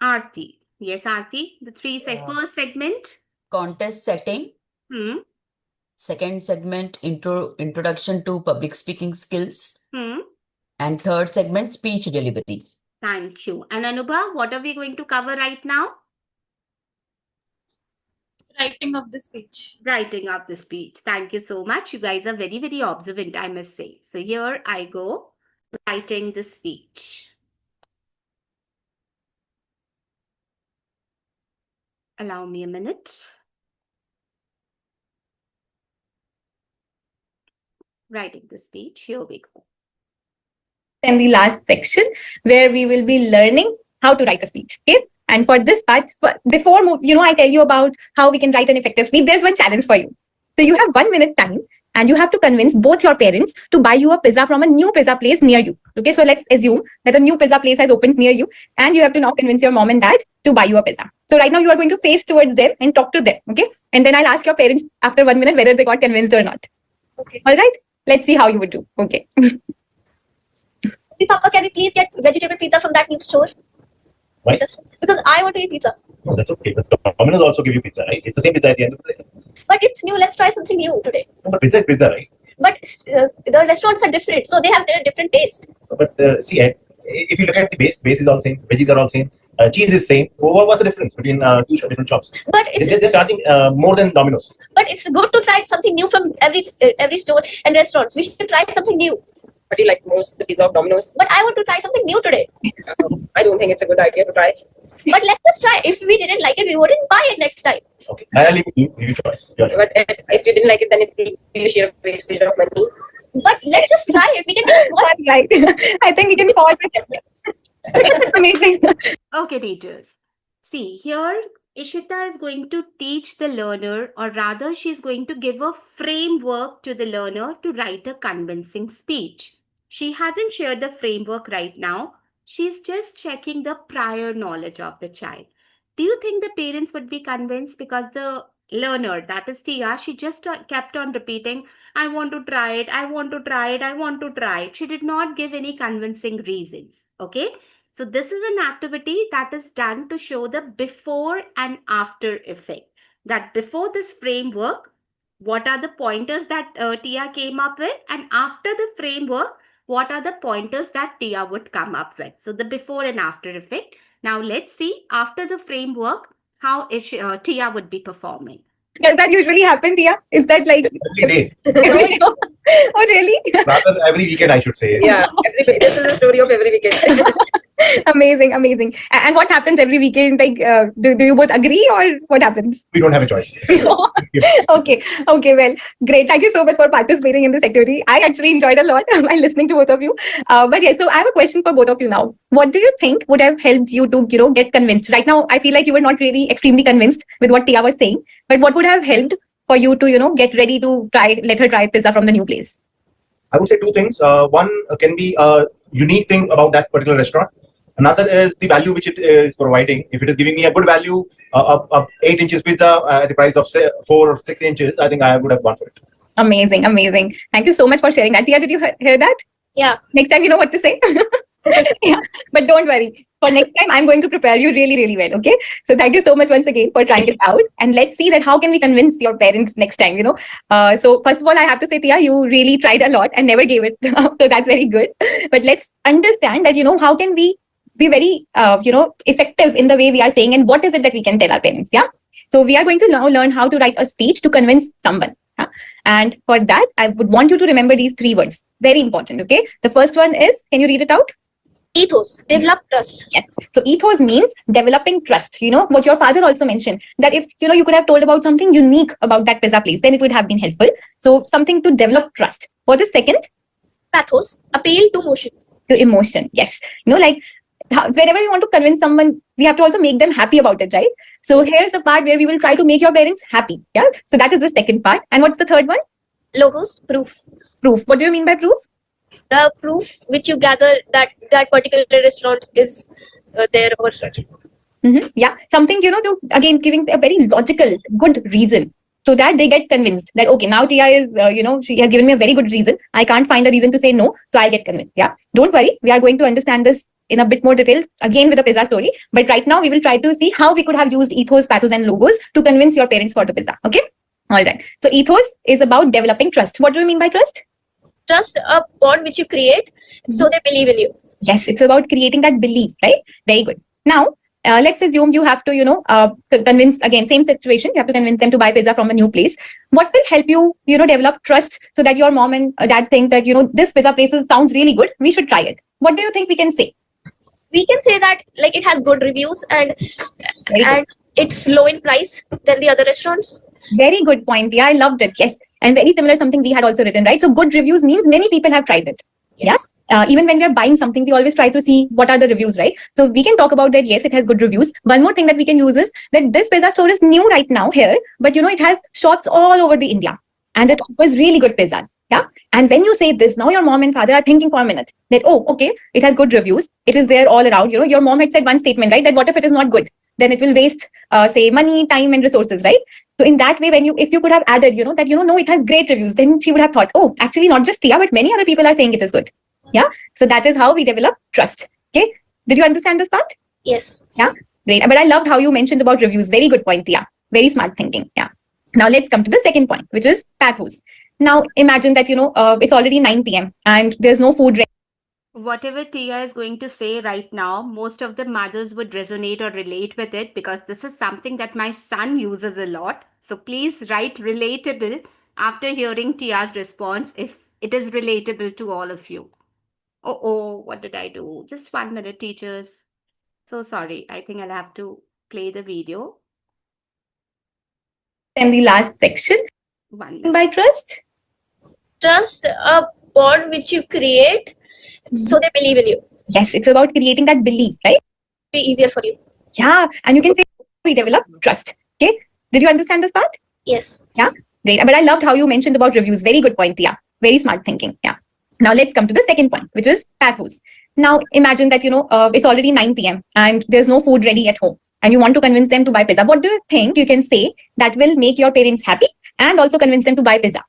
Aarti. Yes, Aarti. The 3 first segment. Contest setting. Second segment, introduction to public speaking skills. And third segment, speech delivery. Thank you. And Anubha, what are we going to cover right now? Writing of the speech. Writing of the speech. Thank you so much. You guys are very, very observant, I must say. So here I go, writing the speech. Allow me a minute. Writing the speech. Here we go. And the last section where we will be learning how to write a speech. Okay. And for this part, before I tell you about how we can write an effective speech, there's one challenge for you. So you have 1 minute time and you have to convince both your parents to buy you a pizza from a new pizza place near you. Okay, so let's assume that a new pizza place has opened near you and you have to now convince your mom and dad to buy you a pizza. So right now you are going to face towards them and talk to them. Okay. And then I'll ask your parents after 1 minute whether they got convinced or not. Okay. All right. Let's see how you would do. Okay. Papa, can we please get vegetable pizza from that new store? Why? Because I want to eat pizza. No, that's okay. But Domino's also give you pizza, right? It's the same pizza at the end of the day. But it's new. Let's try something new today. No, but pizza is pizza, right? But the restaurants are different, so they have their different tastes. But see, if you look at the base is all same, veggies are all same, cheese is same. What's the difference between 2 different shops? But they're charging more than Domino's. But it's good to try something new from every store and restaurants. We should try something new. What do you like most, the pizza of Domino's? But I want to try something new today. I don't think it's a good idea to try. But let's just try. If we didn't like it, we wouldn't buy it next time. Okay, I'll leave you choice. Your choice. But if you didn't like it, then it will be a sheer wastage of money. But let's just try it. We can just That's right. I think we can pause it. Amazing. Okay, teachers. See, here Ishita is going to teach the learner, or rather she's going to give a framework to the learner to write a convincing speech. She hasn't shared the framework right now. She's just checking the prior knowledge of the child. Do you think the parents would be convinced? Because the learner, that is Tia, she just kept on repeating, I want to try it, I want to try it, I want to try it. She did not give any convincing reasons. Okay. So this is an activity that is done to show the before and after effect. That before this framework, what are the pointers that Tia came up with? And after the framework, what are the pointers that Tia would come up with? So the before and after effect. Now let's see after the framework, how Tia would be performing. Does that usually happen, Tia? Is that like every day? Oh, really? Rather, every weekend, I should say. Yeah, this is a story of every weekend. Amazing, amazing. And what happens every weekend? Like, do you both agree or what happens? We don't have a choice. Okay, well, great. Thank you so much for participating in this activity. I actually enjoyed a lot while listening to both of you. But yeah, so I have a question for both of you now. What do you think would have helped you to, get convinced? Right now, I feel like you were not really extremely convinced with what Tia was saying. But what would have helped for you to, get ready to let her try pizza from the new place? I would say 2 things. One can be a unique thing about that particular restaurant. Another is the value which it is providing. If it is giving me a good value, 8 inches pizza at the price of 4 or 6 inches, I think I would have gone for it. Amazing, amazing. Thank you so much for sharing that. Tia, did you hear that? Yeah. Next time you know what to say. Yeah, but don't worry. For next time, I'm going to prepare you really, really well. Okay. So thank you so much once again for trying it out. And let's see that how can we convince your parents next time, So first of all, I have to say, Tia, you really tried a lot and never gave it. So that's very good. But let's understand that, how can we be very, effective in the way we are saying and what is it that we can tell our parents. Yeah. So we are going to now learn how to write a speech to convince someone. Yeah? And for that, I would want you to remember these 3 words. Very important. Okay. The first one is, can you read it out? Ethos, develop trust. Yes. So ethos means developing trust. You know what your father also mentioned, that if you could have told about something unique about that pizza place, then it would have been helpful. So something to develop trust. For the second, Pathos, appeal to emotion. to emotion. Yes. Like whenever you want to convince someone, we have to also make them happy about it, right? So here's the part where we will try to make your parents happy. Yeah. So that is the second part. And what's the third one? Logos, proof. Proof. What do you mean by proof? The proof which you gather that that particular restaurant is there or Yeah. Something, to again giving a very logical, good reason, so that they get convinced that, okay, now Tia is, she has given me a very good reason. I can't find a reason to say no. So I'll get convinced. Yeah. Don't worry. We are going to understand this in a bit more detail again with the pizza story. But right now we will try to see how we could have used ethos, pathos, and logos to convince your parents for the pizza. Okay. All right. So ethos is about developing trust. What do you mean by trust? trust, a bond which you create so they believe in you. Yes, it's about creating that belief, right? Very good. Now, let's assume you have to, convince, again, same situation, you have to convince them to buy pizza from a new place. What will help you, develop trust so that your mom and dad think that, this pizza place sounds really good, we should try it. What do you think we can say? We can say that like it has good reviews and it's low in price than the other restaurants. Very good point. Yeah, I loved it. Yes. And very similar, something we had also written, right? So good reviews means many people have tried it. Yes. Yeah. Even when we are buying something, we always try to see what are the reviews, right? So we can talk about that. Yes, it has good reviews. One more thing that we can use is that this pizza store is new right now here, but it has shops all over the India and it offers really good pizzas. Yeah. And when you say this, now your mom and father are thinking for a minute that, oh, okay, it has good reviews. It is there all around. Your mom had said one statement, right? That what if it is not good? Then it will waste, say, money, time, and resources, right? So in that way, if you could have added, that, no, it has great reviews, then she would have thought, oh, actually not just Tia, but many other people are saying it is good. Yeah. So that is how we develop trust. Okay. Did you understand this part? Yes. Yeah. Great. But I loved how you mentioned about reviews. Very good point, Tia. Very smart thinking. Yeah. Now let's come to the second point, which is pathos. Now imagine that, it's already 9 p.m. and there's no food ready. Whatever Tia is going to say right now, most of the mothers would resonate or relate with it because this is something that my son uses a lot. So please write relatable after hearing Tia's response if it is relatable to all of you. Oh, what did I do? Just 1 minute, teachers. So sorry. I think I'll have to play the video. And the last section. 1 minute. By trust? Trust, a bond which you create so they believe in you. Yes, it's about creating that belief, right? Be easier for you. Yeah, and you can say we develop trust. Okay, did you understand this part? Yes. Yeah, great. But I loved how you mentioned about reviews. Very good point, Tia. Very smart thinking. Yeah. Now let's come to the second point, which is pathos. Now imagine that it's already 9 p.m. and there's no food ready at home, and you want to convince them to buy pizza. What do you think you can say that will make your parents happy and also convince them to buy pizza?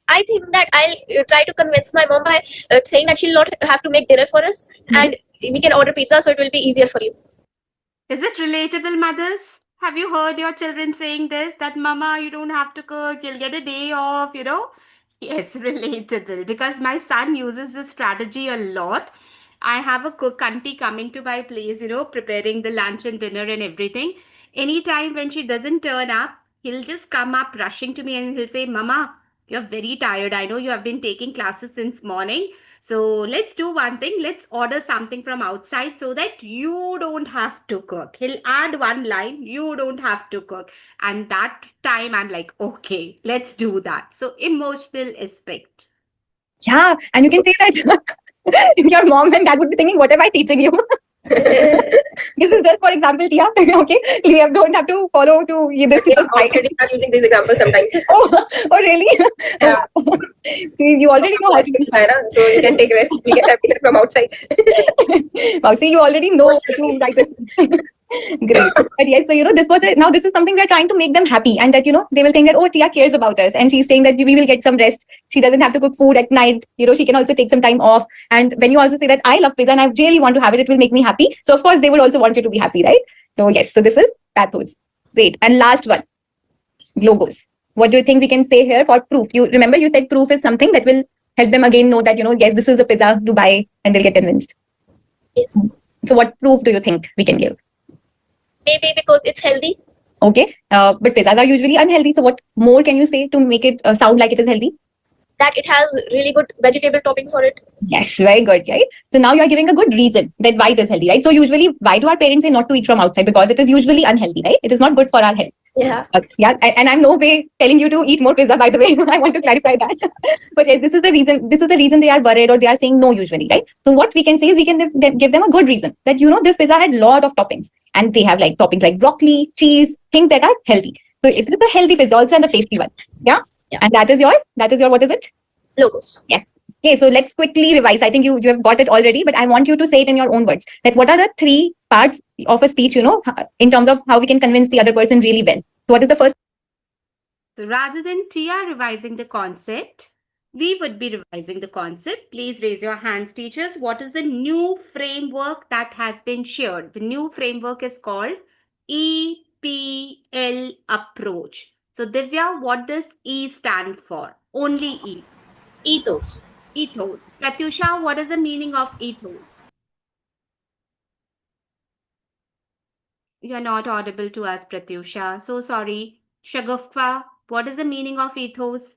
I think that I'll try to convince my mom by saying that she'll not have to make dinner for us and we can order pizza so it will be easier for you. Is it relatable, mothers? Have you heard your children saying this? That mama, you don't have to cook, you'll get a day off, Yes, relatable. Because my son uses this strategy a lot. I have a cook auntie coming to my place, preparing the lunch and dinner and everything. Anytime when she doesn't turn up, he'll just come up rushing to me and he'll say, Mama, you're very tired. I know you have been taking classes since morning. So let's do one thing. Let's order something from outside so that you don't have to cook. He'll add one line, you don't have to cook. And that time I'm like, okay, let's do that. So emotional aspect. Yeah. And you can say that your mom and dad would be thinking, what am I teaching you? This is just for example, Tia. Okay, you don't have to follow to this. I'm using these examples sometimes. Oh really? Yeah. You already know how to do it. So you can take rest. We can have dinner from outside. Wow, see, you already know how to write it. Great. But yes, so this is something we're trying to make them happy and that they will think that, oh, Tia cares about us and she's saying that we will get some rest. She doesn't have to cook food at night. She can also take some time off. And when you also say that I love pizza and I really want to have it, it will make me happy. So of course they would also want you to be happy, right? So yes, so this is pathos. Great. And last one, logos. What do you think we can say here for proof? You remember you said proof is something that will help them again know that yes, this is a pizza to buy and they'll get convinced. Yes. So what proof do you think we can give? Maybe because it's healthy. Okay. But pizzas are usually unhealthy. So what more can you say to make it sound like it is healthy? That it has really good vegetable toppings on it. Yes, very good, right? So now you're giving a good reason that why it is healthy, right? So usually, why do our parents say not to eat from outside? Because it is usually unhealthy, right? It is not good for our health. Yeah. Yeah, and I'm no way telling you to eat more pizza, by the way. I want to clarify that. But yes, this is the reason. This is the reason they are worried or they are saying no usually, right? So what we can say is we can give them a good reason that this pizza had lot of toppings and they have like toppings like broccoli, cheese, things that are healthy. So it is a healthy pizza also and a tasty one. Yeah. And that is your what is it? Logos. Yes. Okay, so let's quickly revise. I think you have got it already, but I want you to say it in your own words. That what are the 3 parts of a speech, in terms of how we can convince the other person really well. So what is the first? So rather than Tia revising the concept, we would be revising the concept. Please raise your hands, teachers. What is the new framework that has been shared? The new framework is called EPL approach. So Divya, what does E stand for? Only E. Ethos. Ethos. Pratyusha, what is the meaning of ethos? You're not audible to us, Pratyusha. So sorry. Shaguffa, what is the meaning of ethos?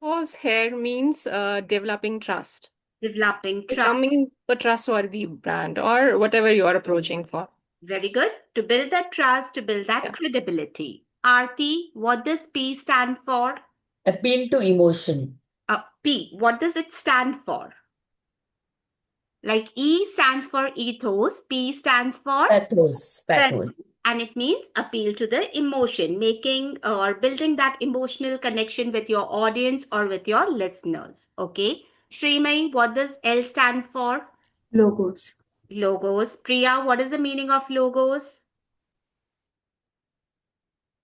Ethos here means developing trust. Developing trust. Becoming a trustworthy brand or whatever you are approaching for. Very good. To build that trust, to build that credibility. Aarti, what does P stand for? Appeal to emotion. P, what does it stand for? Like E stands for ethos, P stands for Pathos. Pathos. And it means appeal to the emotion, making or building that emotional connection with your audience or with your listeners. Okay. Srimay, what does L stand for? Logos. Logos. Priya, what is the meaning of logos?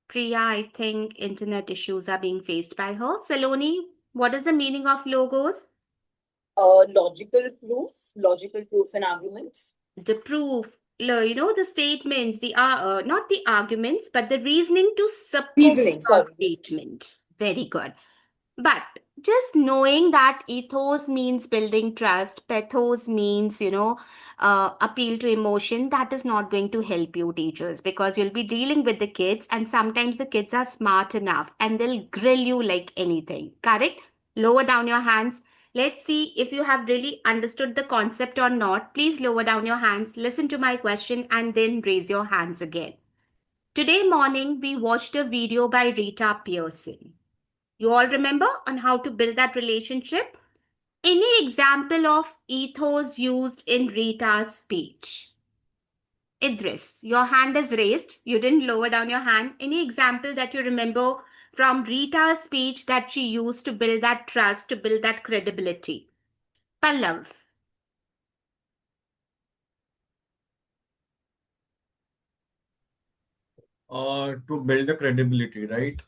Priya, I think internet issues are being faced by her. Saloni, what is the meaning of logos? Logical proof and arguments. The proof, the statements, not the arguments, but the reasoning to support the statement. Very good. But just knowing that ethos means building trust, pathos means, appeal to emotion, that is not going to help you, teachers, because you'll be dealing with the kids and sometimes the kids are smart enough and they'll grill you like anything. Correct? Lower down your hands. Let's see if you have really understood the concept or not. Please lower down your hands, listen to my question, and then raise your hands again. Today morning, we watched a video by Rita Pearson. You all remember on how to build that relationship? Any example of ethos used in Rita's speech? Idris, your hand is raised. You didn't lower down your hand. Any example that you remember from Rita's speech that she used to build that trust, to build that credibility? Pallav. To build the credibility, right?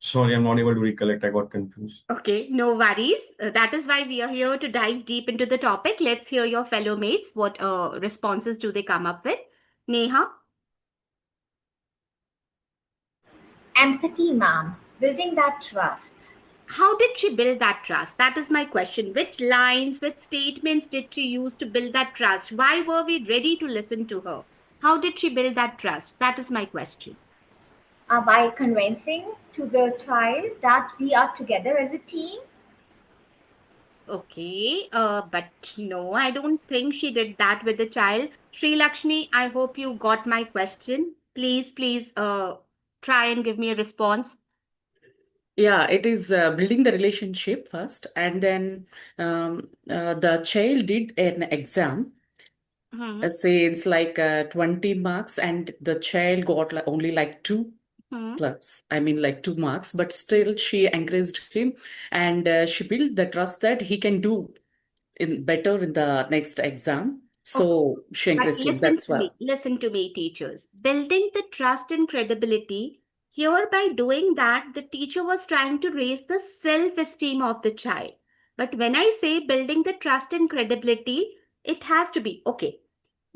Sorry, I'm not able to recollect. I got confused. Okay, no worries. That is why we are here to dive deep into the topic. Let's hear your fellow mates. What responses do they come up with? Neha? Empathy, ma'am. Building that trust. How did she build that trust? That is my question. Which lines, which statements did she use to build that trust? Why were we ready to listen to her? How did she build that trust? That is my question. By convincing to the child that we are together as a team. Okay, but no, I don't think she did that with the child. Sri Lakshmi, I hope you got my question. Please, try and give me a response. Yeah, it is building the relationship first, and then the child did an exam. Say it's like 20 marks, and the child got only like 2 plus. I mean, like 2 marks, but still she encouraged him, and she built the trust that he can do better in the next exam. So she encouraged him. That's why. Listen to me, teachers. Building the trust and credibility. Here, by doing that, the teacher was trying to raise the self-esteem of the child. But when I say building the trust and credibility, it has to be, okay,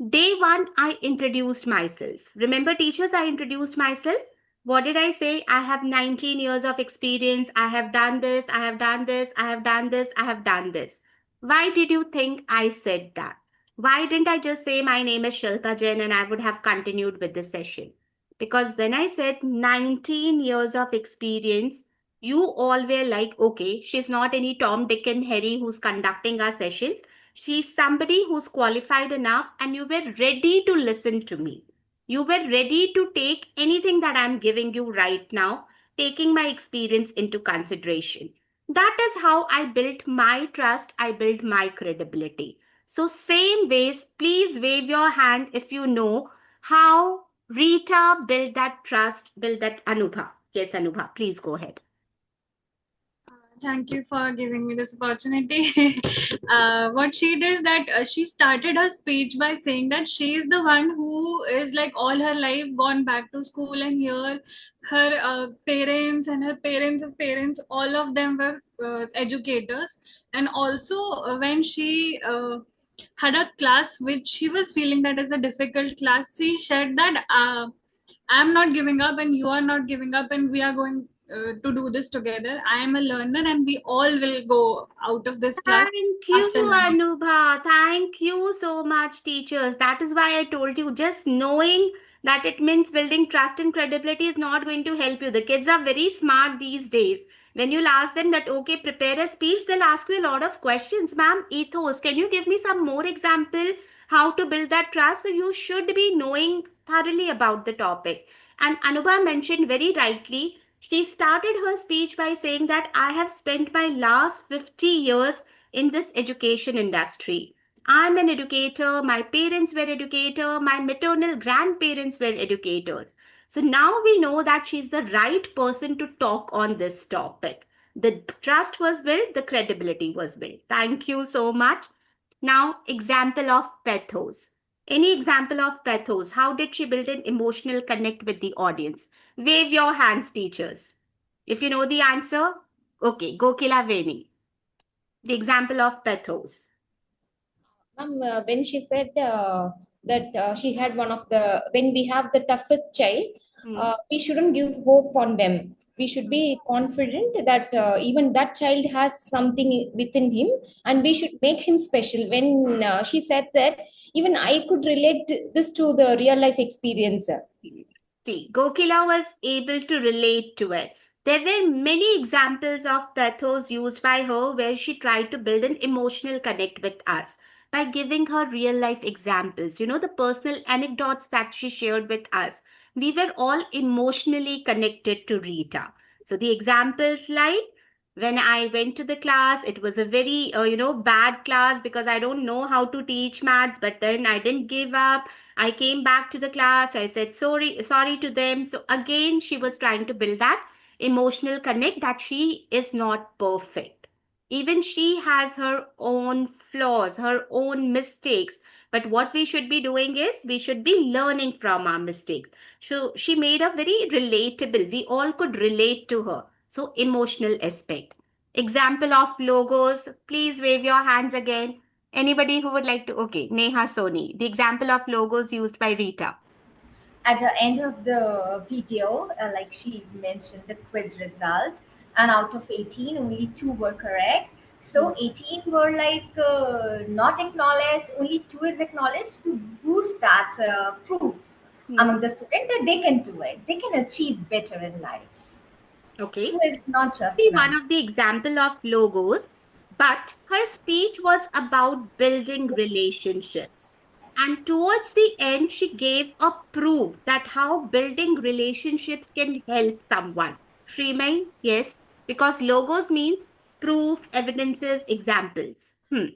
day 1, I introduced myself. Remember, teachers, I introduced myself. What did I say? I have 19 years of experience. I have done this. I have done this. I have done this. I have done this. Why did you think I said that? Why didn't I just say my name is Shilpa Jain and I would have continued with the session? Because when I said 19 years of experience, you all were like, okay, she's not any Tom, Dick, and Harry who's conducting our sessions. She's somebody who's qualified enough, and you were ready to listen to me. You were ready to take anything that I'm giving you right now, taking my experience into consideration. That is how I built my trust, I built my credibility. So, same ways, please wave your hand if you know how Rita built that trust, built that Anubha. Yes, Anubha, please go ahead. Thank you for giving me this opportunity. What she did is that she started her speech by saying that she is the one who is like all her life gone back to school, and here her parents and her parents of parents, all of them were educators. And also when she had a class which she was feeling that is a difficult class, she said that I'm not giving up and you are not giving up, and we are going to do this together. I am a learner and we all will go out of this class. Thank you, after learning. Anubha. Thank you so much, teachers. That is why I told you, just knowing that it means building trust and credibility is not going to help you. The kids are very smart these days. When you'll ask them that, okay, prepare a speech, they'll ask you a lot of questions. Ma'am, ethos, can you give me some more example how to build that trust? So you should be knowing thoroughly about the topic. And Anubha mentioned very rightly, she started her speech by saying that I have spent my last 50 years in this education industry. I'm an educator, my parents were educators, my maternal grandparents were educators. So now we know that she's the right person to talk on this topic. The trust was built, the credibility was built. Thank you so much. Now, example of pathos. Any example of pathos? How did she build an emotional connect with the audience? Wave your hands, teachers. If you know the answer, okay, Gokila Veni. The example of pathos. When she said that she had one of the, when we have the toughest child, we shouldn't give hope on them. We should be confident that even that child has something within him and we should make him special. When she said that, even I could relate this to the real life experience. See, Gokila was able to relate to it. There were many examples of pathos used by her where she tried to build an emotional connect with us by giving her real life examples. You know, the personal anecdotes that she shared with us. We were all emotionally connected to Rita. So the examples like, when I went to the class, it was a very, bad class because I don't know how to teach maths, but then I didn't give up. I came back to the class. I said sorry to them. So again, she was trying to build that emotional connect that she is not perfect. Even she has her own flaws, her own mistakes. But what we should be doing is we should be learning from our mistakes. So she made a very relatable. We all could relate to her. So emotional aspect. Example of logos. Please wave your hands again. Anybody who would like to? Okay, Neha Soni. The example of logos used by Rita. At the end of the video, like she mentioned the quiz result, and out of 18, only 2 were correct. So 18 were like not acknowledged, only 2 is acknowledged to boost that proof among the students that they can do it. They can achieve better in life. Okay. 2 is not just See one of the example of logos, but her speech was about building relationships. And towards the end, she gave a proof that how building relationships can help someone. Shrimay, yes, because logos means proof, evidences, examples.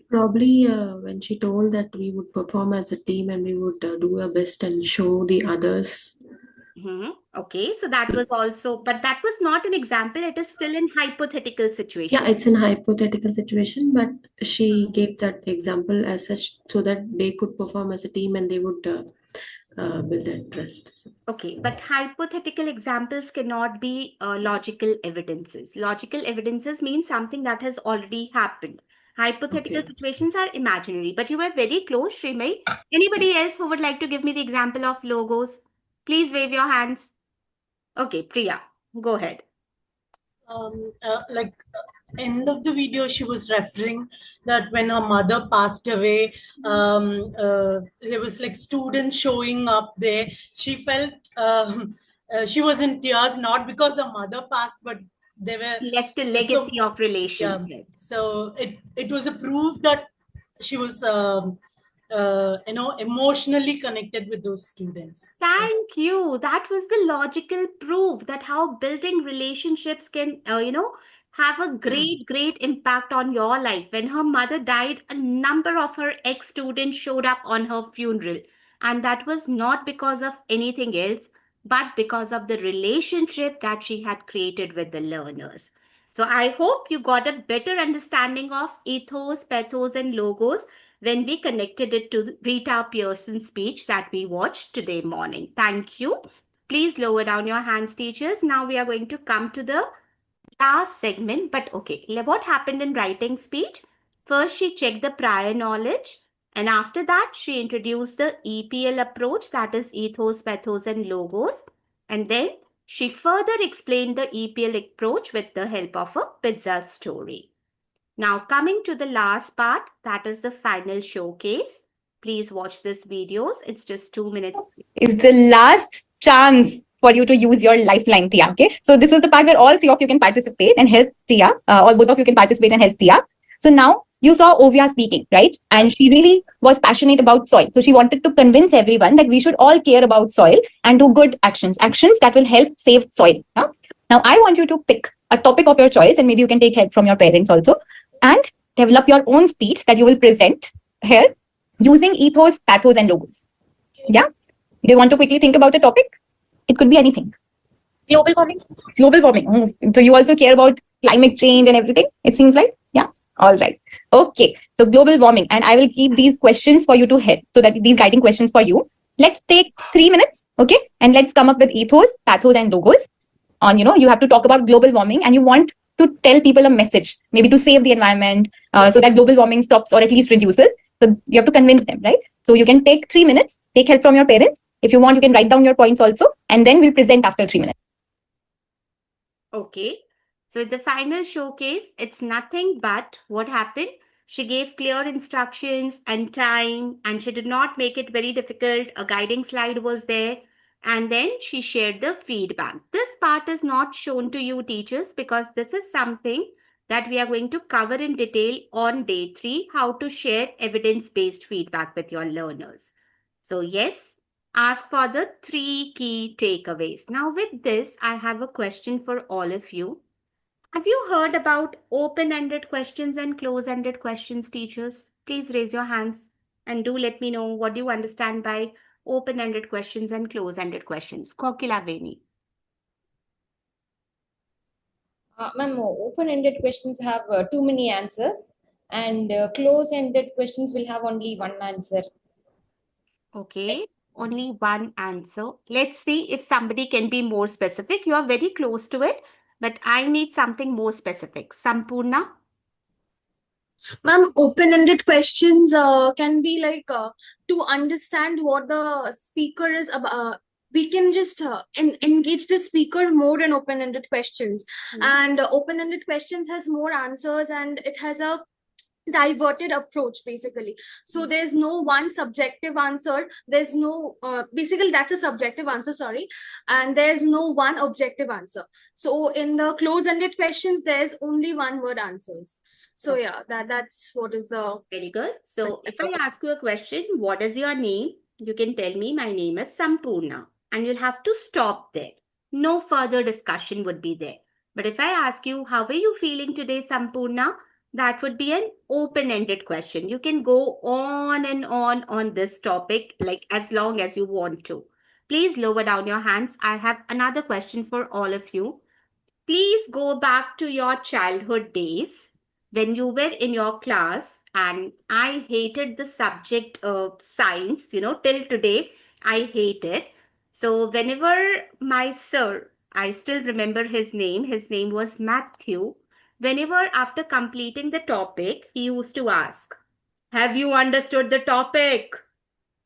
Probably when she told that we would perform as a team and we would do our best and show the others. Okay, so that was also, but that was not an example. It is still in hypothetical situation. Yeah, it's in hypothetical situation, but she gave that example as such so that they could perform as a team and they would build that trust. So. Okay, but hypothetical examples cannot be logical evidences. Logical evidences mean something that has already happened. Hypothetical situations are imaginary, but you were very close, Shrimay. Anybody else who would like to give me the example of logos? Please wave your hands. Okay, Priya, go ahead. end of the video, she was referring that when her mother passed away, there was like students showing up there. She felt she was in tears, not because her mother passed, but they were Left a legacy of yeah. relationship. So it was a proof that she was emotionally connected with those students. Thank you. That was the logical proof that how building relationships can, have a great impact on your life. When her mother died, a number of her ex-students showed up on her funeral. And that was not because of anything else, but because of the relationship that she had created with the learners. So I hope you got a better understanding of ethos, pathos, and logos when we connected it to Rita Pearson's speech that we watched today morning. Thank you. Please lower down your hands, teachers. Now we are going to come to the last segment. But okay, what happened in writing speech? First, she checked the prior knowledge. And after that, she introduced the EPL approach, that is ethos, pathos, and logos. And then she further explained the EPL approach with the help of a pizza story. Now coming to the last part, that is the final showcase. Please watch this videos. It's just 2 minutes. Is the last chance for you to use your lifeline, Tia. Okay, so this is the part where all three of you can participate and help Tia, or both of you can participate and help Tia. So now you saw Ovia speaking, right? And she really was passionate about soil. So she wanted to convince everyone that we should all care about soil and do good actions that will help save soil. Yeah? Now I want you to pick a topic of your choice, and maybe you can take help from your parents also, and develop your own speech that you will present here using ethos, pathos, and logos. Yeah? Do you want to quickly think about a topic? It could be anything. Global warming. Global warming. Oh, so you also care about climate change and everything, it seems like? Yeah? All right. Okay. So global warming. And I will keep these questions for you to hit. So that these guiding questions for you. Let's take 3 minutes. Okay. And let's come up with ethos, pathos, and logos. On, you have to talk about global warming and you want to tell people a message, maybe to save the environment, so that global warming stops or at least reduces. So you have to convince them, right? So you can take 3 minutes, take help from your parents. If you want, you can write down your points also, and then we'll present after 3 minutes. Okay. So the final showcase, it's nothing but what happened. She gave clear instructions and time, and she did not make it very difficult. A guiding slide was there. And then she shared the feedback. This part is not shown to you, teachers, because this is something that we are going to cover in detail on day 3, how to share evidence-based feedback with your learners. So yes, ask for the 3 key takeaways. Now with this, I have a question for all of you. Have you heard about open-ended questions and close-ended questions, teachers? Please raise your hands and do let me know what do you understand by open-ended questions and close-ended questions. Kokila Veni. Ma'am, open-ended questions have too many answers, and close-ended questions will have only one answer. Okay, only one answer. Let's see if somebody can be more specific. You are very close to it, but I need something more specific. Sampurna? Ma'am, open-ended questions can be like to understand what the speaker is about. We can just engage the speaker more in open-ended questions. And open-ended questions has more answers and it has a diverted approach basically. So there's no one subjective answer. There's no basically that's a subjective answer, sorry, and there's no one objective answer. So in the close-ended questions there's only one word answers. So yeah, that's what is the very good. So if I ask you a question, what is your name? You can tell me my name is Sampurna, and you'll have to stop there. No further discussion would be there. But if I ask you, how are you feeling today, Sampurna? That would be an open-ended question. You can go on and on this topic, like as long as you want to. Please lower down your hands. I have another question for all of you. Please go back to your childhood days when you were in your class, and I hated the subject of science, till today, I hate it. So whenever my sir, I still remember his name was Matthew. Whenever after completing the topic, he used to ask, have you understood the topic?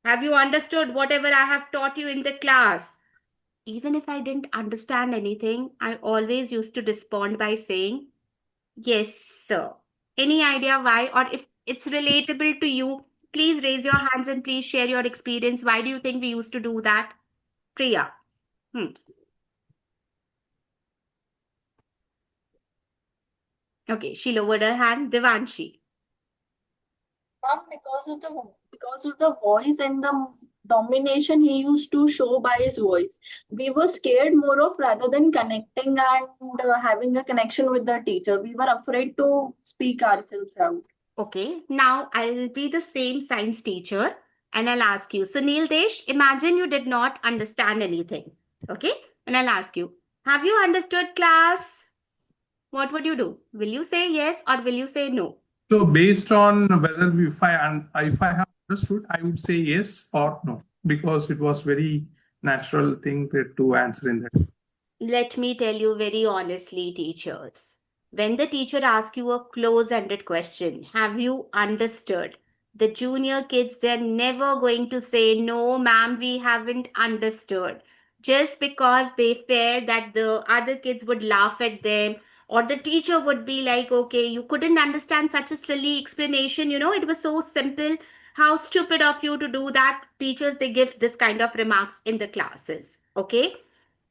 Have you understood whatever I have taught you in the class? Even if I didn't understand anything, I always used to respond by saying, Yes, sir. Any idea why? Or if it's relatable to you, please raise your hands and please share your experience. Why do you think we used to do that? Priya. Okay, she lowered her hand. Devanshi. Because of the voice and the domination he used to show by his voice, we were scared more of rather than connecting and having a connection with the teacher. We were afraid to speak ourselves out. Okay, now I'll be the same science teacher and I'll ask you, Sunil Desh, imagine you did not understand anything. Okay, and I'll ask you, have you understood class? What would you do? Will you say yes or will you say no? So based on whether if I have understood, I would say yes or no, because it was very natural thing to answer in that. Let me tell you very honestly, teachers. When the teacher asks you a close-ended question, have you understood? The junior kids, they're never going to say, no, ma'am, we haven't understood. Just because they fear that the other kids would laugh at them, or the teacher would be like, okay, you couldn't understand such a silly explanation. You know, it was so simple. How stupid of you to do that. Teachers, they give this kind of remarks in the classes. Okay.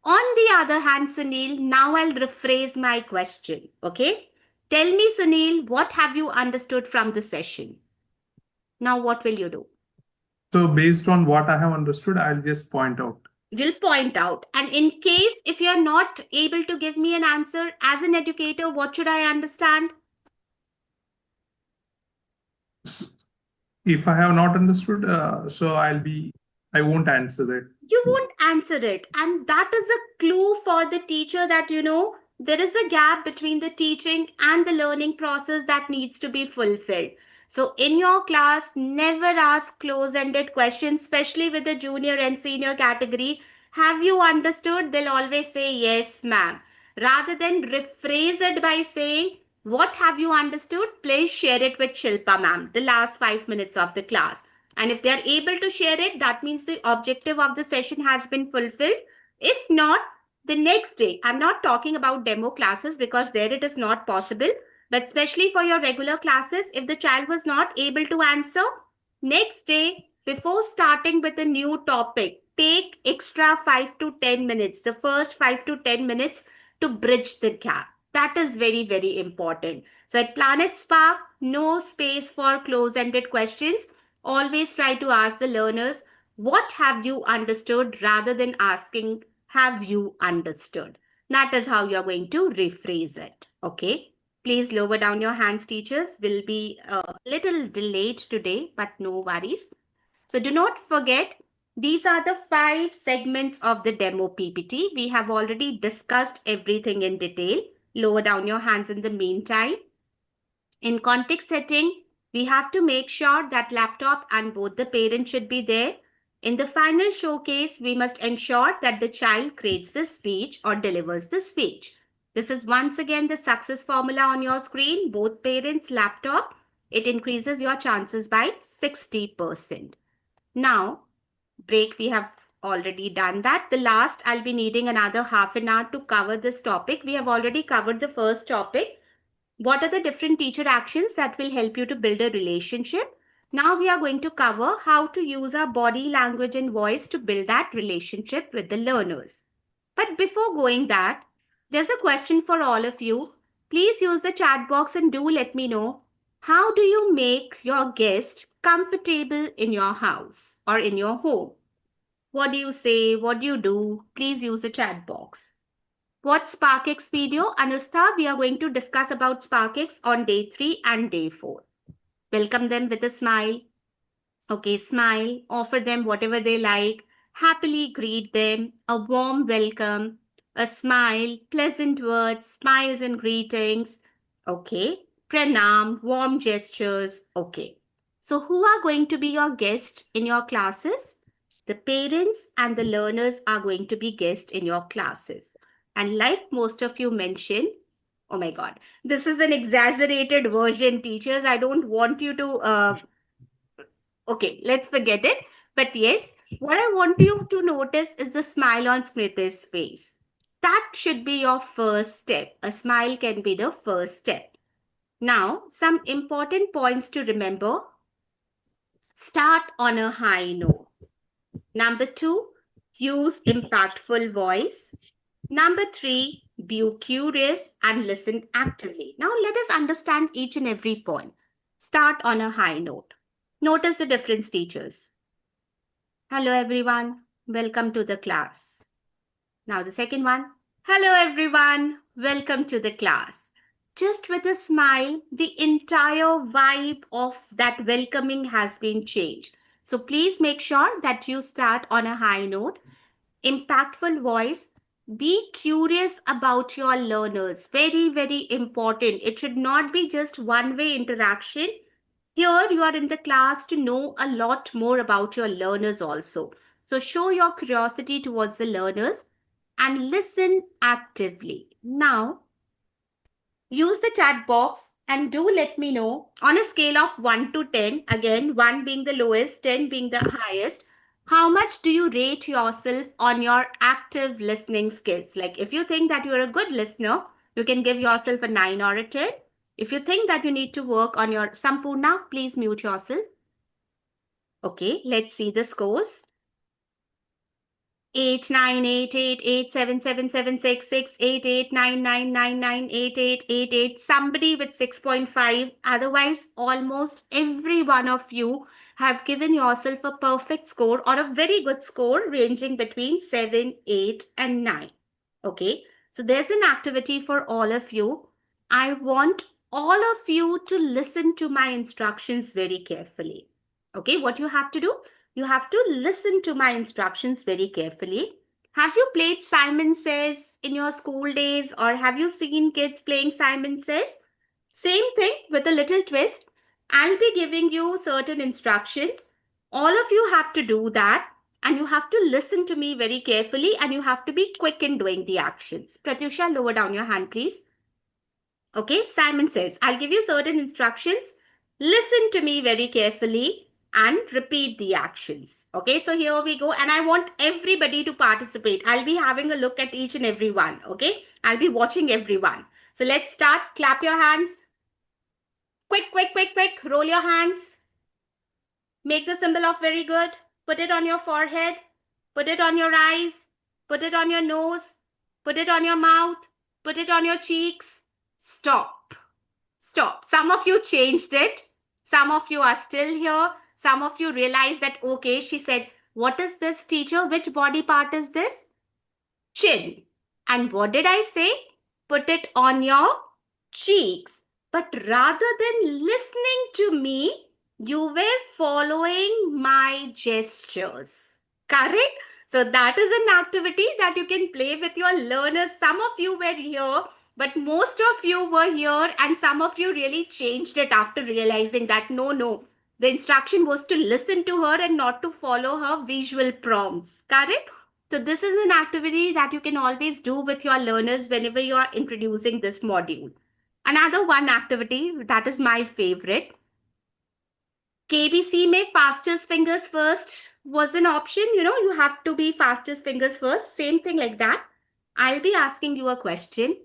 On the other hand, Sunil, now I'll rephrase my question. Okay. Tell me, Sunil, what have you understood from the session? Now, what will you do? So based on what I have understood, I'll just point out. You'll point out. And in case if you're not able to give me an answer as an educator, what should I understand? If I have not understood, so I won't answer that. You won't answer it. And that is a clue for the teacher that, you know, there is a gap between the teaching and the learning process that needs to be fulfilled. So in your class, never ask close-ended questions, especially with the junior and senior category. Have you understood? They'll always say, yes, ma'am. Rather than rephrase it by saying, what have you understood? Please share it with Shilpa ma'am, the last 5 minutes of the class. And if they are able to share it, that means the objective of the session has been fulfilled. If not, the next day, I'm not talking about demo classes because there it is not possible. But especially for your regular classes, if the child was not able to answer, next day, before starting with a new topic, take extra 5 to 10 minutes, the first 5 to 10 minutes to bridge the gap. That is very, very important. So at Planet Spark, no space for close-ended questions. Always try to ask the learners, what have you understood rather than asking, have you understood? That is how you're going to rephrase it. Okay. Please lower down your hands, teachers. Will be a little delayed today, but no worries. So do not forget, these are the 5 segments of the demo PPT. We have already discussed everything in detail. Lower down your hands in the meantime. In context setting, we have to make sure that laptop and both the parents should be there. In the final showcase, we must ensure that the child creates the speech or delivers the speech. This is once again the success formula on your screen, both parents, laptop. It increases your chances by 60%. Now, break, we have already done that. The last, I'll be needing another half an hour to cover this topic. We have already covered the first topic. What are the different teacher actions that will help you to build a relationship? Now we are going to cover how to use our body language and voice to build that relationship with the learners. But before going that, there's a question for all of you. Please use the chat box and do let me know, how do you make your guest comfortable in your house or in your home? What do you say? What do you do? Please use the chat box. What's SparkX video? Anustha, we are going to discuss about SparkX on day 3 and day 4. Welcome them with a smile. Okay, smile. Offer them whatever they like. Happily greet them. A warm welcome. A smile. Pleasant words. Smiles and greetings. Okay. Pranam. Warm gestures. Okay. So who are going to be your guests in your classes? The parents and the learners are going to be guests in your classes. And like most of you mentioned, oh my God, this is an exaggerated version, teachers. I don't want you to, okay, let's forget it. But yes, what I want you to notice is the smile on Smriti's face. That should be your first step. A smile can be the first step. Now, some important points to remember. Start on a high note. Number 2, use impactful voice. Number 3, be curious and listen actively. Now, let us understand each and every point. Start on a high note. Notice the difference, teachers. Hello, everyone. Welcome to the class. Now, the second one. Hello, everyone. Welcome to the class. Just with a smile, the entire vibe of that welcoming has been changed. So please make sure that you start on a high note. Impactful voice. Be curious about your learners. Very, very important. It should not be just one-way interaction. Here you are in the class to know a lot more about your learners also. So show your curiosity towards the learners and listen actively. Now, use the chat box and do let me know on a scale of 1 to 10, again 1 being the lowest, 10 being the highest, how much do you rate yourself on your active listening skills? Like if you think that you're a good listener, you can give yourself a 9 or a 10. If you think that you need to work on your Sampurna, please mute yourself. Okay, let's see the scores. 8, 9, 8, 8, 8, 7, 7, 7, 6, 6, 8, 8, 9, 9, 9, 9, 8, 8, 8, 8. Somebody with 6.5. Otherwise, almost every one of you have given yourself a perfect score or a very good score ranging between 7, 8, and 9. Okay, so there's an activity for all of you. I want all of you to listen to my instructions very carefully. Okay, what you have to do? You have to listen to my instructions very carefully. Have you played Simon Says in your school days, or have you seen kids playing Simon Says? Same thing with a little twist. I'll be giving you certain instructions. All of you have to do that, and you have to listen to me very carefully, and you have to be quick in doing the actions. Pratyusha, lower down your hand, please. Okay, Simon Says, I'll give you certain instructions. Listen to me very carefully and repeat the actions. Okay, so here we go. And I want everybody to participate. I'll be having a look at each and every one. Okay, I'll be watching everyone. So let's start. Clap your hands. Quick, quick, quick, quick. Roll your hands. Make the symbol of very good. Put it on your forehead. Put it on your eyes. Put it on your nose. Put it on your mouth. Put it on your cheeks. Stop. Stop. Some of you changed it. Some of you are still here. Some of you realize that, okay, she said, what is this, teacher? Which body part is this? Chin. And what did I say? Put it on your cheeks. But rather than listening to me, you were following my gestures. Correct? So that is an activity that you can play with your learners. Some of you were here, but most of you were here, and some of you really changed it after realizing that no. The instruction was to listen to her and not to follow her visual prompts. Correct? So this is an activity that you can always do with your learners whenever you are introducing this module. Another one activity that is my favorite. KBC में fastest fingers first was an option. You know, you have to be fastest fingers first. Same thing like that. I'll be asking you a question.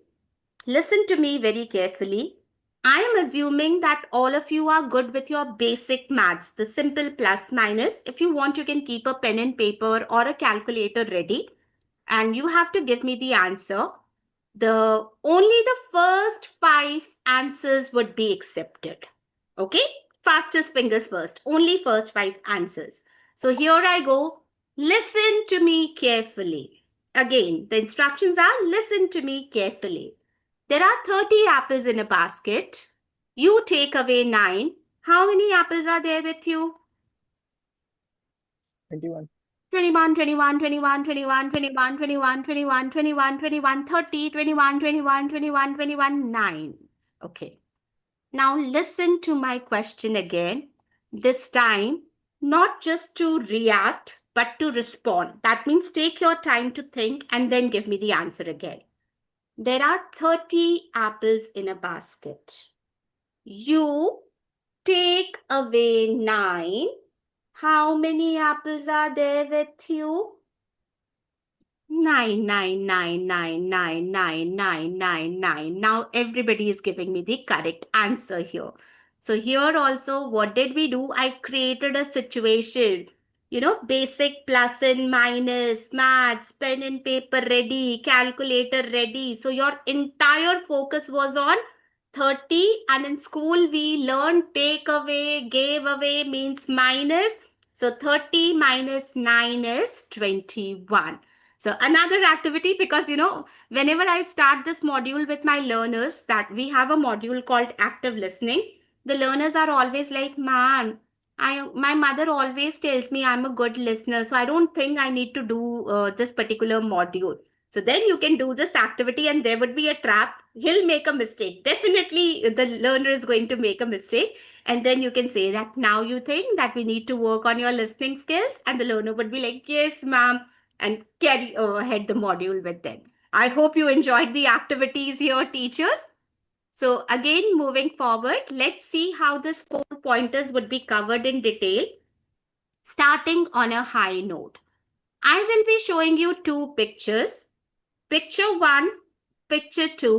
Listen to me very carefully. I am assuming that all of you are good with your basic maths, the simple plus minus. If you want, you can keep a pen and paper or a calculator ready. And you have to give me the answer. Only the first 5 answers would be accepted. Okay? Fastest fingers first. Only first 5 answers. So here I go. Listen to me carefully. Again, the instructions are listen to me carefully. There are 30 apples in a basket. You take away 9. How many apples are there with you? 21. 21, 21, 21, 21, 21, 21, 21, 21, 21, 30, 21, 21, 21, 21, 9. Okay. Now listen to my question again. This time, not just to react, but to respond. That means take your time to think and then give me the answer again. There are 30 apples in a basket. You take away 9. How many apples are there with you? 9. Now everybody is giving me the correct answer here. So here also, what did we do? I created a situation. Basic plus and minus, maths, pen and paper ready, calculator ready. So your entire focus was on 30, and in school we learned take away, gave away means minus. So 30 minus 9 is 21. So another activity, because whenever I start this module with my learners, that we have a module called active listening, the learners are always like, "Ma'am, my mother always tells me I'm a good listener, so I don't think I need to do this particular module." So then you can do this activity, and there would be a trap. He'll make a mistake. Definitely the learner is going to make a mistake. And then you can say that now you think that we need to work on your listening skills. And the learner would be like, "Yes, ma'am," and carry ahead the module with them. I hope you enjoyed the activities here, teachers. So again, moving forward, let's see how this 4 pointers would be covered in detail, starting on a high note. I will be showing you 2 pictures. Picture 1, picture 2.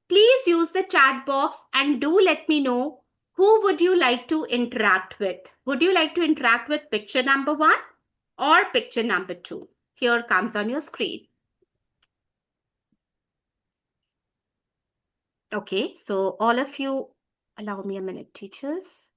Please use the chat box and do let me know who would you like to interact with. Would you like to interact with picture number 1 or picture number 2? Here comes on your screen. Okay, so all of you, allow me a minute, teachers.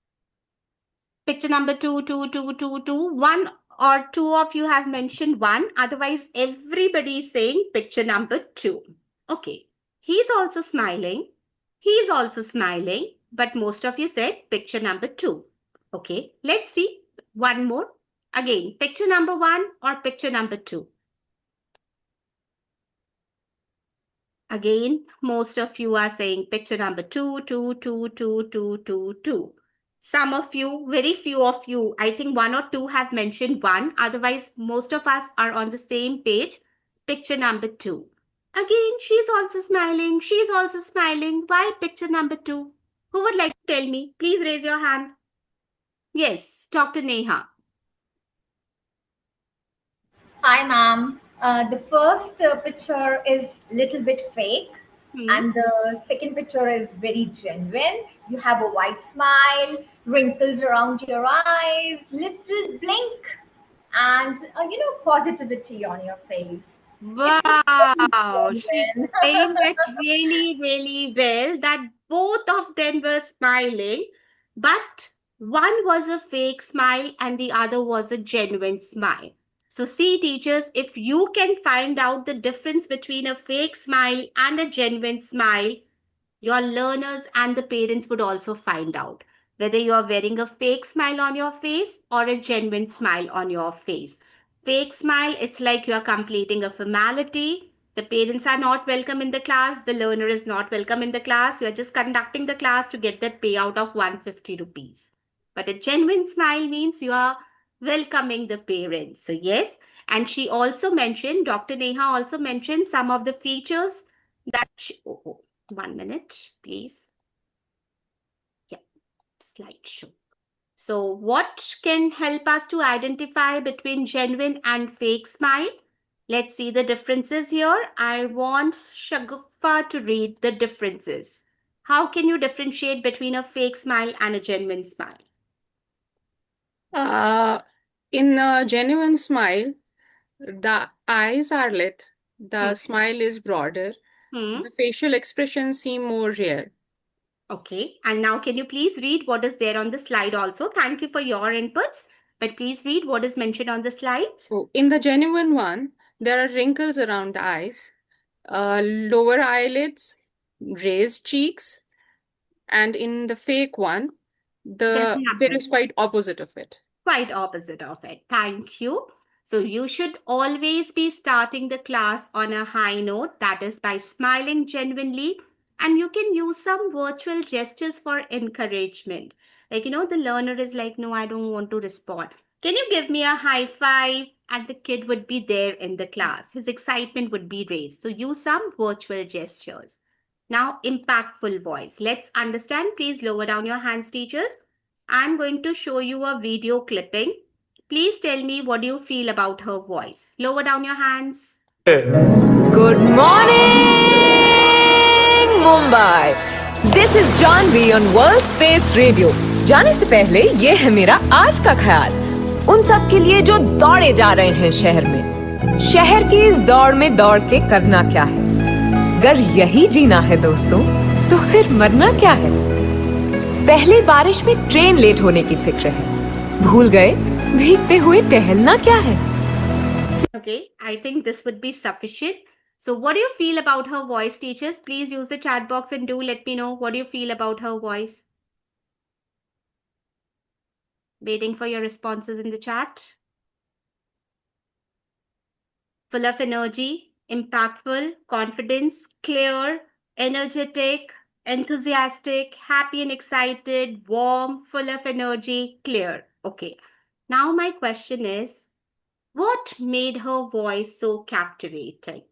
Picture number 2, 2, 2, 2, 2. 1 or 2 of you have mentioned 1. Otherwise, everybody is saying picture number 2. Okay, he's also smiling. He's also smiling. But most of you said picture number 2. Okay, let's see. One more. Again, picture number 1 or picture number 2. Again, most of you are saying picture number 2, 2, 2, 2, 2, 2, 2. Some of you, very few of you, I think 1 or 2 have mentioned 1. Otherwise, most of us are on the same page. Picture number 2. Again, she's also smiling. She's also smiling. Why picture number 2? Who would like to tell me? Please raise your hand. Yes, Dr. Neha. Hi, ma'am. The first picture is little bit fake, and the second picture is very genuine. You have a white smile, wrinkles around your eyes, little blink, and positivity on your face. Wow, she explained that really, really well, that both of them were smiling, but one was a fake smile and the other was a genuine smile. So see, teachers, if you can find out the difference between a fake smile and a genuine smile, your learners and the parents would also find out whether you are wearing a fake smile on your face or a genuine smile on your face. Fake smile, it's like you are completing a formality. The parents are not welcome in the class. The learner is not welcome in the class. You are just conducting the class to get that payout of 150 rupees. But a genuine smile means you are welcoming the parents. So yes, and she also mentioned, Dr. Neha also mentioned some of the features that she, 1 minute, please. Yeah, slideshow. So what can help us to identify between genuine and fake smile? Let's see the differences here. I want Shagufta to read the differences. How can you differentiate between a fake smile and a genuine smile? In a genuine smile, the eyes are lit, the smile is broader, the facial expressions seem more real. Okay, and now can you please read what is there on the slide also? Thank you for your inputs, but please read what is mentioned on the slides. So in the genuine one, there are wrinkles around the eyes, lower eyelids, raised cheeks, and in the fake one, there is quite opposite of it. Quite opposite of it. Thank you. So you should always be starting the class on a high note, that is by smiling genuinely, and you can use some virtual gestures for encouragement. Like, the learner is like, "No, I don't want to respond. Can you give me a high five?" And the kid would be there in the class. His excitement would be raised. So use some virtual gestures. Now, impactful voice. Let's understand. Please lower down your hands, teachers. I'm going to show you a video clipping. Please tell me what do you feel about her voice. Lower down your hands. Good morning, Mumbai. This is Janvi on World Space Radio. जाने से पहले ये है मेरा आज का ख्याल उन सब के लिए जो दौड़े जा रहे हैं शहर में। शहर की इस दौड़ में दौड़ के करना क्या है? अगर यही जीना है दोस्तों, तो फिर मरना क्या है? पहले बारिश में ट्रेन लेट होने की फिक्र है। भूल गए भीगते हुए टहलना क्या है? Okay, I think this would be sufficient. So what do you feel about her voice, teachers? Please use the chat box and do let me know what do you feel about her voice. Waiting for your responses in the chat. Full of energy, impactful, confidence, clear, energetic, enthusiastic, happy and excited, warm, full of energy, clear. Okay. Now my question is, what made her voice so captivating?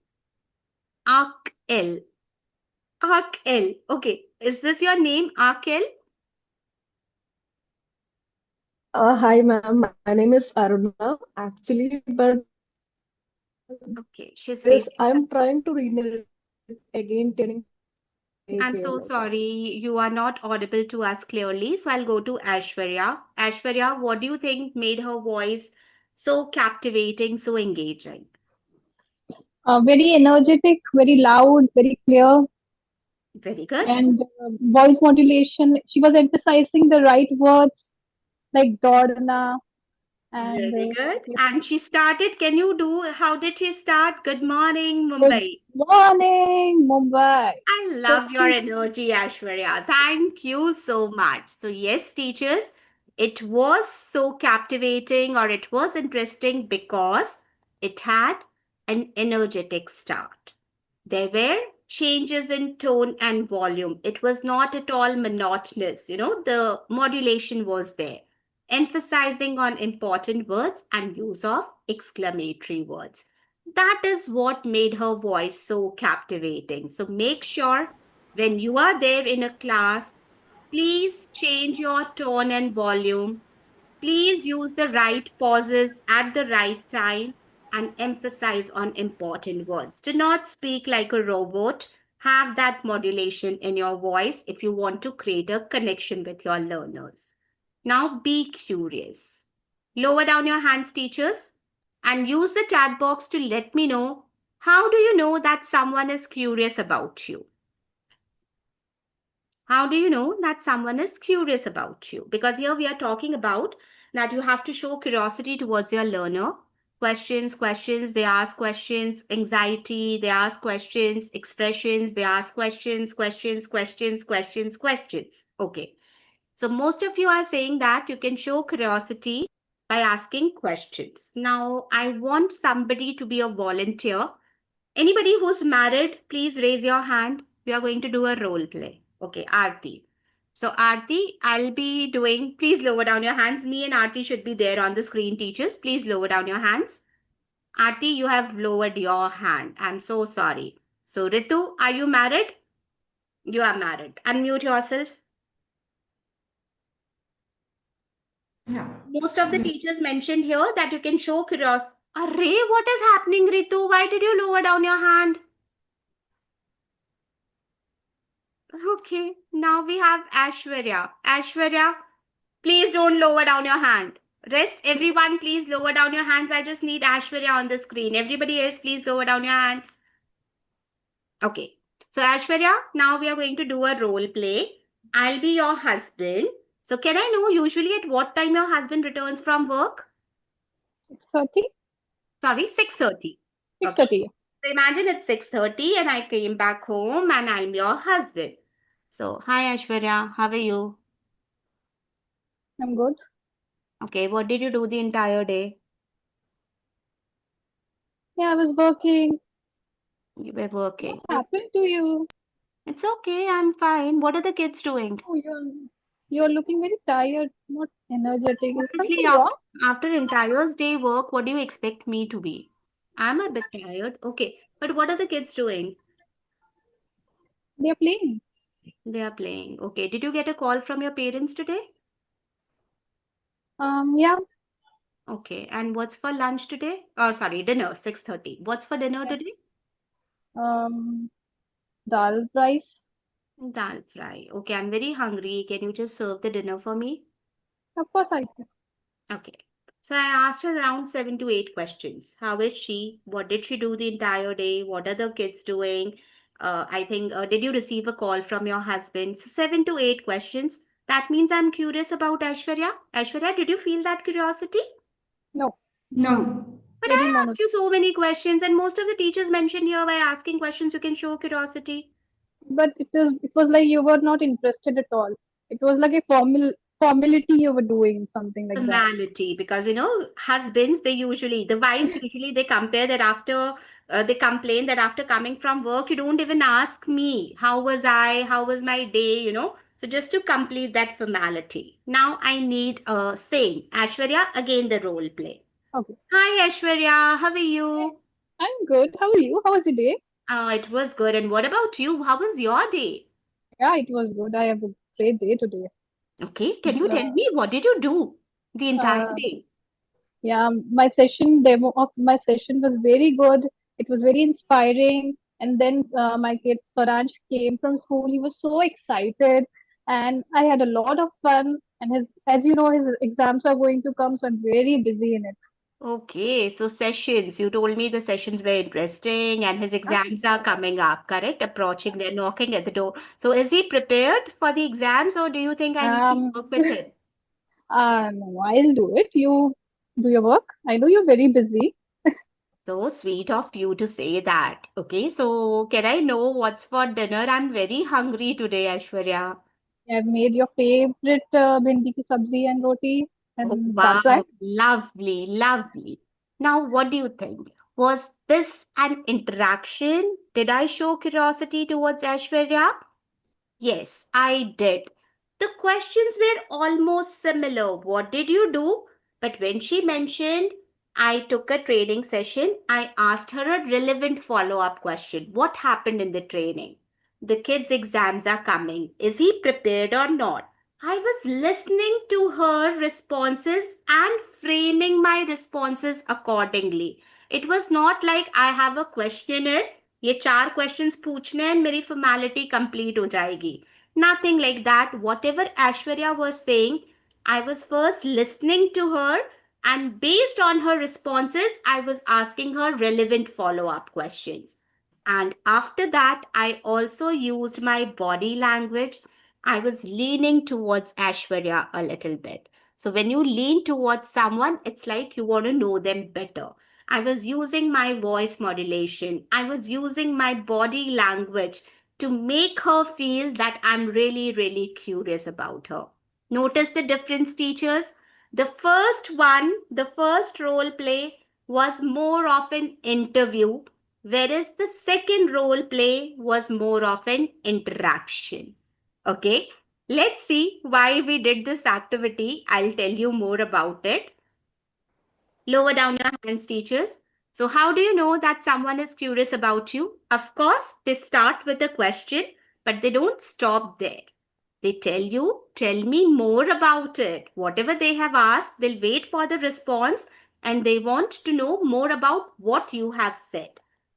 Akel. Akel. Okay. Is this your name, Akel? Hi, ma'am. My name is Aruna, actually, but Okay. She's yes, facing I'm some. trying to read it again, telling I'm so sorry. You are not audible to us clearly. So I'll go to Aishwarya. Aishwarya, what do you think made her voice so captivating, so engaging? Very energetic, very loud, very clear, Very good. and voice modulation. She was emphasizing the right words like Dordana and Very good. And she started, can you do, how did she start? Good morning, Good Mumbai. morning, Mumbai. I love your energy, Aishwarya. Thank you so much. So yes, teachers, it was so captivating or it was interesting because it had an energetic start. There were changes in tone and volume. It was not at all monotonous. The modulation was there, emphasizing on important words and use of exclamatory words. That is what made her voice so captivating. So make sure when you are there in a class, please change your tone and volume. Please use the right pauses at the right time and emphasize on important words. Do not speak like a robot. Have that modulation in your voice if you want to create a connection with your learners. Now be curious. Lower down your hands, teachers, and use the chat box to let me know how do you know that someone is curious about you? How do you know that someone is curious about you? Because here we are talking about that you have to show curiosity towards your learner. Questions, they ask questions, anxiety, they ask questions, expressions, they ask questions. Okay. So most of you are saying that you can show curiosity by asking questions. Now, I want somebody to be a volunteer. Anybody who's married, please raise your hand. We are going to do a role play. Okay, Aarti. So Aarti, I'll be doing, please lower down your hands. Me and Aarti should be there on the screen, teachers. Please lower down your hands. Aarti, you have lowered your hand. I'm so sorry. So Ritu, are you married? You are married. Unmute yourself. Yeah. Most of the teachers mentioned here that you can show curiosity. Array, what is happening, Ritu? Why did you lower down your hand? Okay, now we have Aishwarya. Aishwarya, please don't lower down your hand. Rest, everyone, please lower down your hands. I just need Aishwarya on the screen. Everybody else, please lower down your hands. Okay, so Aishwarya, now we are going to do a role play. I'll be your husband. So can I know usually at what time your husband returns from work? 6:30. Sorry, 6:30. 6:30. So imagine it's 6:30 and I came back home and I'm your husband. So, hi Aishwarya, how are you? I'm good. Okay, what did you do the entire day? Yeah, I was working. You were working. What happened to you? It's okay, I'm fine. What are the kids doing? Oh, you're looking very tired, not energetic. Is Honestly, something wrong? after entire day work, what do you expect me to be? I'm a bit tired. Okay, but what are the kids doing? They're playing. They are playing. Okay, did you get a call from your parents today? Yeah. Okay. And what's for lunch today? Sorry, dinner, 6:30. What's for dinner today? Dal rice. Dal fry. Okay, I'm very hungry. Can you just serve the dinner for me? Of course I can. Okay. So I asked her around 7 to 8 questions. How is she? What did she do the entire day? What are the kids doing? I think, did you receive a call from your husband? So 7 to 8 questions. That means I'm curious about Aishwarya. Aishwarya, did you feel that curiosity? No. No. But Very I monotonous. asked you so many questions, and most of the teachers mentioned here by asking questions you can show curiosity. But it was like you were not interested at all. It was like a formality you were doing, something like that. Formality, because husbands, the wives usually they compare that after they complain that after coming from work, you don't even ask me how was my day, so just to complete that formality. Now I need same Aishwarya, again the role play. Okay. Hi Aishwarya, how are you? I'm good. How are you? How was your day? It was good. And what about you? How was your day? Yeah, it was good. I have a great day today. Okay, can you tell me what did you do the entire day? Yeah, my demo of my session was very good. It was very inspiring. And then my kid Saransh came from school. He was so excited, and I had a lot of fun. And as you know, his exams are going to come, so I'm very busy in it. Okay, so sessions. You told me the sessions were interesting and his exams are coming up, correct? Approaching, they're knocking at the door. So is he prepared for the exams or do you think I need to work with him? No, I'll do it. You do your work. I know you're very busy. So sweet of you to say that. Okay, so can I know what's for dinner? I'm very hungry today, Aishwarya. I've made your favorite bhindi ki sabzi and roti Oh, and dal fry. wow, lovely, lovely. Now, what do you think? Was this an interaction? Did I show curiosity towards Aishwarya? Yes, I did. The questions were almost similar. What did you do? But when she mentioned I took a training session, I asked her a relevant follow up question. What happened in the training? The kids' exams are coming. Is he prepared or not? I was listening to her responses and framing my responses accordingly. It was not like I have a questionnaire, ये 4 questions पूछने हैं and मेरी formality complete हो जाएगी. Nothing like that. Whatever Aishwarya was saying, I was first listening to her, and based on her responses, I was asking her relevant follow-up questions. And after that, I also used my body language. I was leaning towards Aishwarya a little bit. So when you lean towards someone, it's like you want to know them better. I was using my voice modulation. I was using my body language to make her feel that I'm really, really curious about her. Notice the difference, teachers? The first role play was more of an interview, whereas the second role play was more of an interaction. Okay, let's see why we did this activity. I'll tell you more about it. Lower down your hands, teachers. So how do you know that someone is curious about you? Of course, they start with a question, but they don't stop there. They tell you, tell me more about it. Whatever they have asked, they'll wait for the response and they want to know more about what you have said.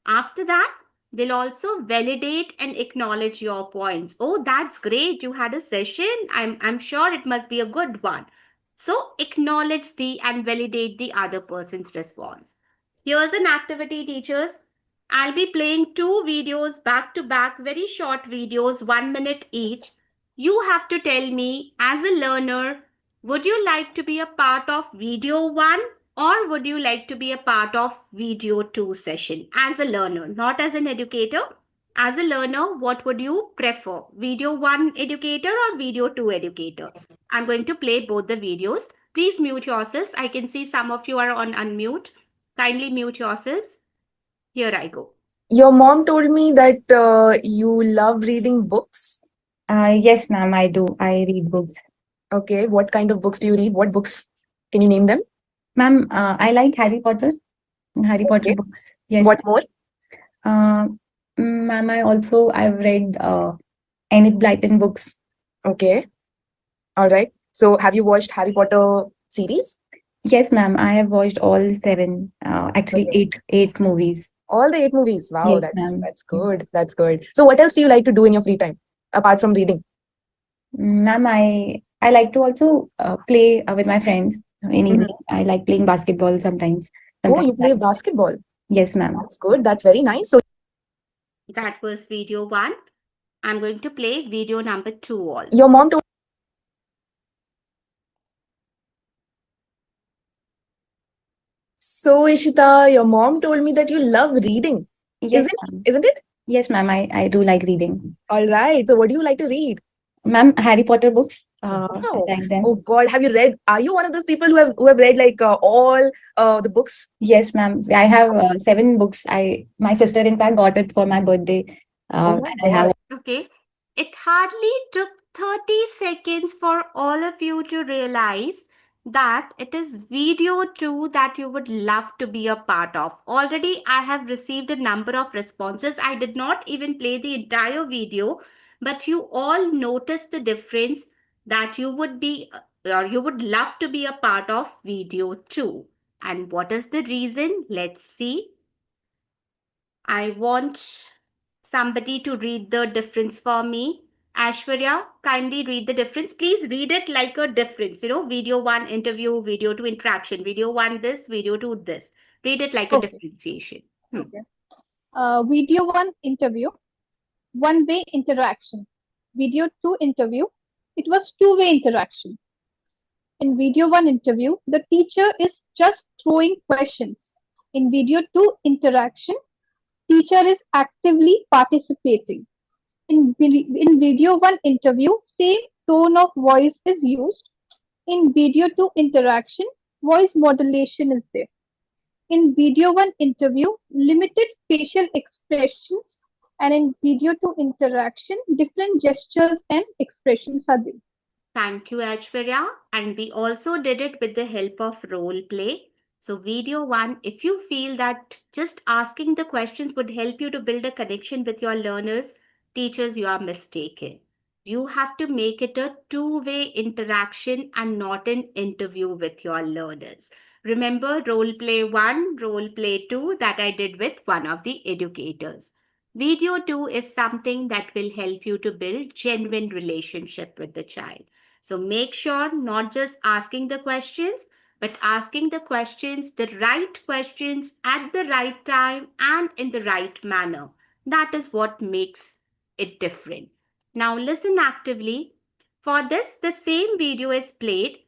After that, they'll also validate and acknowledge your points. Oh, that's great. You had a session. I'm sure it must be a good one. So acknowledge and validate the other person's response. Here's an activity, teachers. I'll be playing 2 videos back to back, very short videos, 1 minute each. You have to tell me as a learner, would you like to be a part of video 1 or would you like to be a part of video 2 session as a learner, not as an educator? As a learner, what would you prefer? Video 1 educator or video 2 educator? I'm going to play both the videos. Please mute yourselves. I can see some of you are on unmute. Kindly mute yourselves. Here I go. Your mom told me that you love reading books. Yes, ma'am, I do. I read books. Okay, what kind of books do you read? What books? Can you name them? Ma'am, I like Harry Potter. Harry Potter books. Yes. What more? Ma'am, I've read Enid Blyton books. Okay. All right. So have you watched Harry Potter series? Yes, ma'am. I have watched all seven, actually Okay. eight movies. All the 8 movies. Wow, Yes, that's ma'am. that's good. That's good. So what else do you like to do in your free time apart from reading? Ma'am, I like to also play with my friends in Mhm. evening. I like playing basketball sometimes. Oh, you Sometimes play basketball. yes, ma'am. That's good. That's very nice. So That was video 1. I'm going to play video number 2 also. your mom told So Ishita, your mom told me that you love reading. Yes, Isn't ma'am. isn't it? Yes, ma'am. I do like reading. All right. So what do you like to read? Ma'am, Harry Potter books. I Wow. like them. Oh God, have you read? Are you one of those people who have read like all the books? Yes, ma'am. I have 7 books. My sister in fact got it for my birthday. Oh my And I have God. Okay. It hardly took 30 seconds for all of you to realize that it is video 2 that you would love to be a part of. Already, I have received a number of responses. I did not even play the entire video, but you all noticed the difference that you would be or you would love to be a part of video 2. And what is the reason? Let's see. I want somebody to read the difference for me. Ashwarya, kindly read the difference. Please read it like a difference. Video 1 interview, video 2 interaction, video 1 this, video 2 this. Read it like a Okay. differentiation. Okay. Video 1 interview, one-way interaction. Video 2 interview, it was two-way interaction. In video 1 interview, the teacher is just throwing questions. In video 2 interaction, teacher is actively participating. In video 1 interview, same tone of voice is used. In video 2 interaction, voice modulation is there. In video 1 interview, limited facial expressions, and in video 2 interaction, different gestures and expressions are there. Thank you, Ashwarya. And we also did it with the help of role play. So, video 1, if you feel that just asking the questions would help you to build a connection with your learners, teachers, you are mistaken. You have to make it a two-way interaction and not an interview with your learners. Remember role play 1, role play 2 that I did with one of the educators. Video 2 is something that will help you to build genuine relationship with the child. So make sure not just asking the questions, but asking the questions, the right questions at the right time and in the right manner. That is what makes it different. Now listen actively. For this, the same video is played,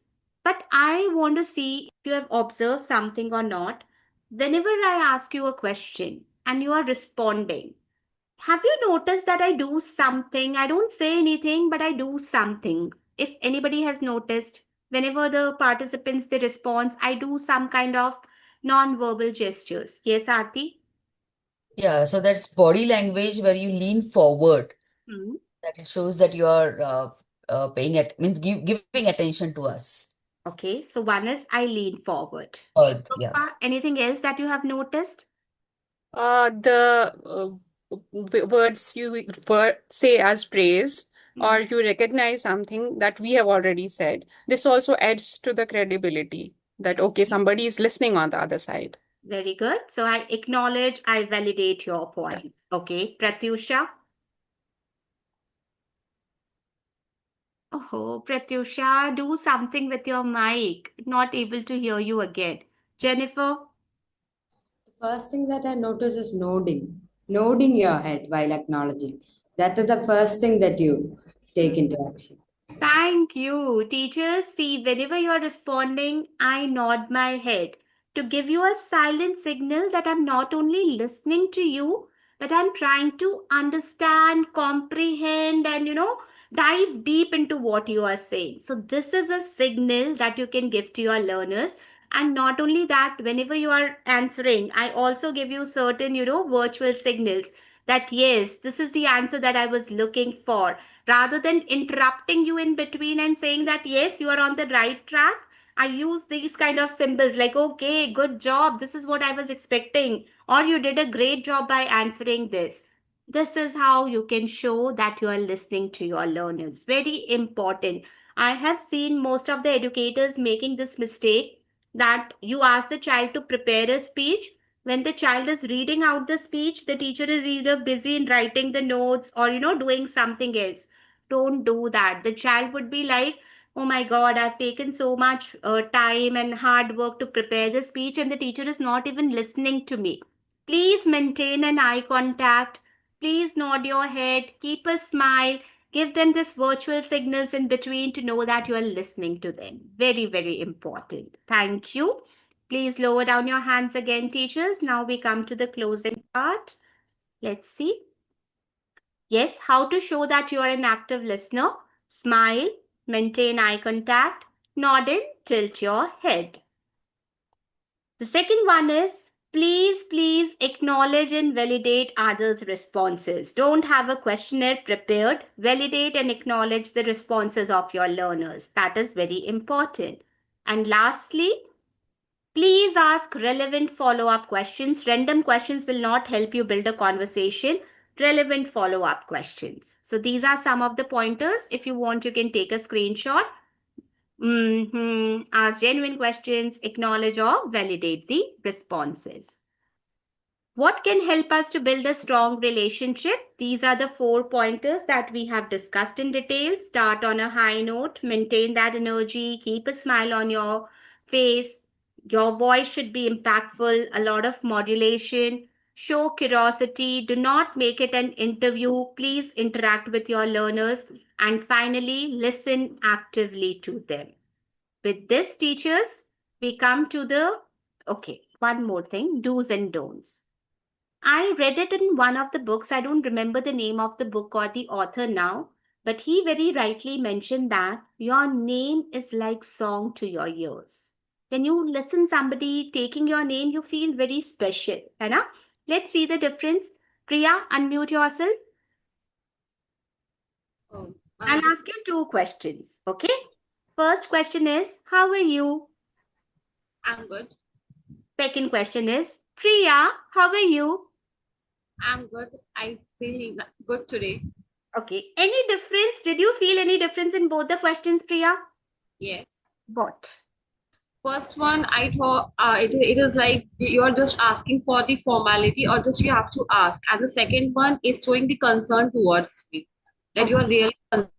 but I want to see if you have observed something or not. Whenever I ask you a question and you are responding, have you noticed that I do something? I don't say anything, but I do something. If anybody has noticed, whenever the participants they respond, I do some kind of non-verbal gestures. Yes, Aarti? Yeah, so that's body language where you lean forward. Hmm. That it shows that you are paying it means giving attention to us. Okay, so one is I lean forward. Yeah. Anything else that you have noticed? The words you say as praise, or you recognize something that we have already said. This also adds to the credibility that, okay, somebody is listening on the other side. Very good. So I acknowledge, I validate your point. Okay, Pratyusha? Oh, Pratyusha, do something with your mic. Not able to hear you again. Jennifer? First thing that I notice is nodding your head while acknowledging. That is the first thing that you take into action. Thank you. Teachers, see, whenever you're responding, I nod my head to give you a silent signal that I'm not only listening to you, but I'm trying to understand, comprehend, and, dive deep into what you are saying. So, this is a signal that you can give to your learners. And not only that, whenever you are answering, I also give you certain, virtual signals that yes, this is the answer that I was looking for. Rather than interrupting you in between and saying that yes, you are on the right track, I use these kind of symbols like, okay, good job, this is what I was expecting, or you did a great job by answering this. This is how you can show that you are listening to your learners. Very important. I have seen most of the educators making this mistake that you ask the child to prepare a speech. When the child is reading out the speech, the teacher is either busy in writing the notes or, doing something else. Don't do that. The child would be like, oh my God, I've taken so much time and hard work to prepare the speech, and the teacher is not even listening to me. Please maintain an eye contact. Please nod your head, keep a smile, give them this virtual signals in between to know that you are listening to them. Very, very important. Thank you. Please lower down your hands again, teachers. Now we come to the closing part. Let's see. Yes, how to show that you are an active listener. Smile, maintain eye contact, nod and tilt your head. The second one is please acknowledge and validate others' responses. Don't have a questionnaire prepared. Validate and acknowledge the responses of your learners. That is very important. And lastly, please ask relevant follow-up questions. Random questions will not help you build a conversation. Relevant follow-up questions. So these are some of the pointers. If you want, you can take a screenshot. Ask genuine questions, acknowledge or validate the responses. What can help us to build a strong relationship? These are the 4 pointers that we have discussed in detail. Start on a high note, maintain that energy, keep a smile on your face. Your voice should be impactful, a lot of modulation. Show curiosity. Do not make it an interview. Please interact with your learners. And finally, listen actively to them. With this, teachers, we come to the, one more thing, do's and don'ts. I read it in one of the books. I don't remember the name of the book or the author now, but he very rightly mentioned that your name is like song to your ears. When you listen somebody taking your name, you feel very special. Right? Let's see the difference. Priya, unmute yourself. I'll ask you 2 questions, okay? First question is, how are you? I'm good. Second question is, Priya, how are you? I'm good. I feel good today. Okay. Any difference? Did you feel any difference in both the questions, Priya? Yes. What? First one, I thought it is like you're just asking for the formality or just you have to ask. And the second one is showing the concern towards me. That you are really concerned.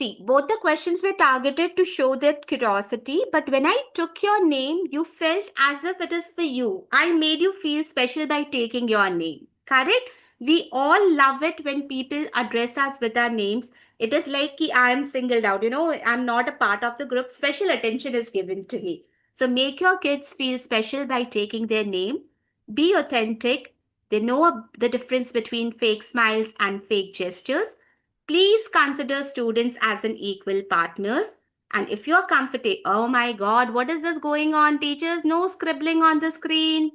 See, both the questions were targeted to show that curiosity, but when I took your name, you felt as if it is for you. I made you feel special by taking your name. Correct? We all love it when people address us with our names. It is like I am singled out. I'm not a part of the group. Special attention is given to me. So make your kids feel special by taking their name. Be authentic. They know the difference between fake smiles and fake gestures. Please consider students as an equal partners. And if you're comfortable, oh my God, what is this going on, teachers? No scribbling on the screen.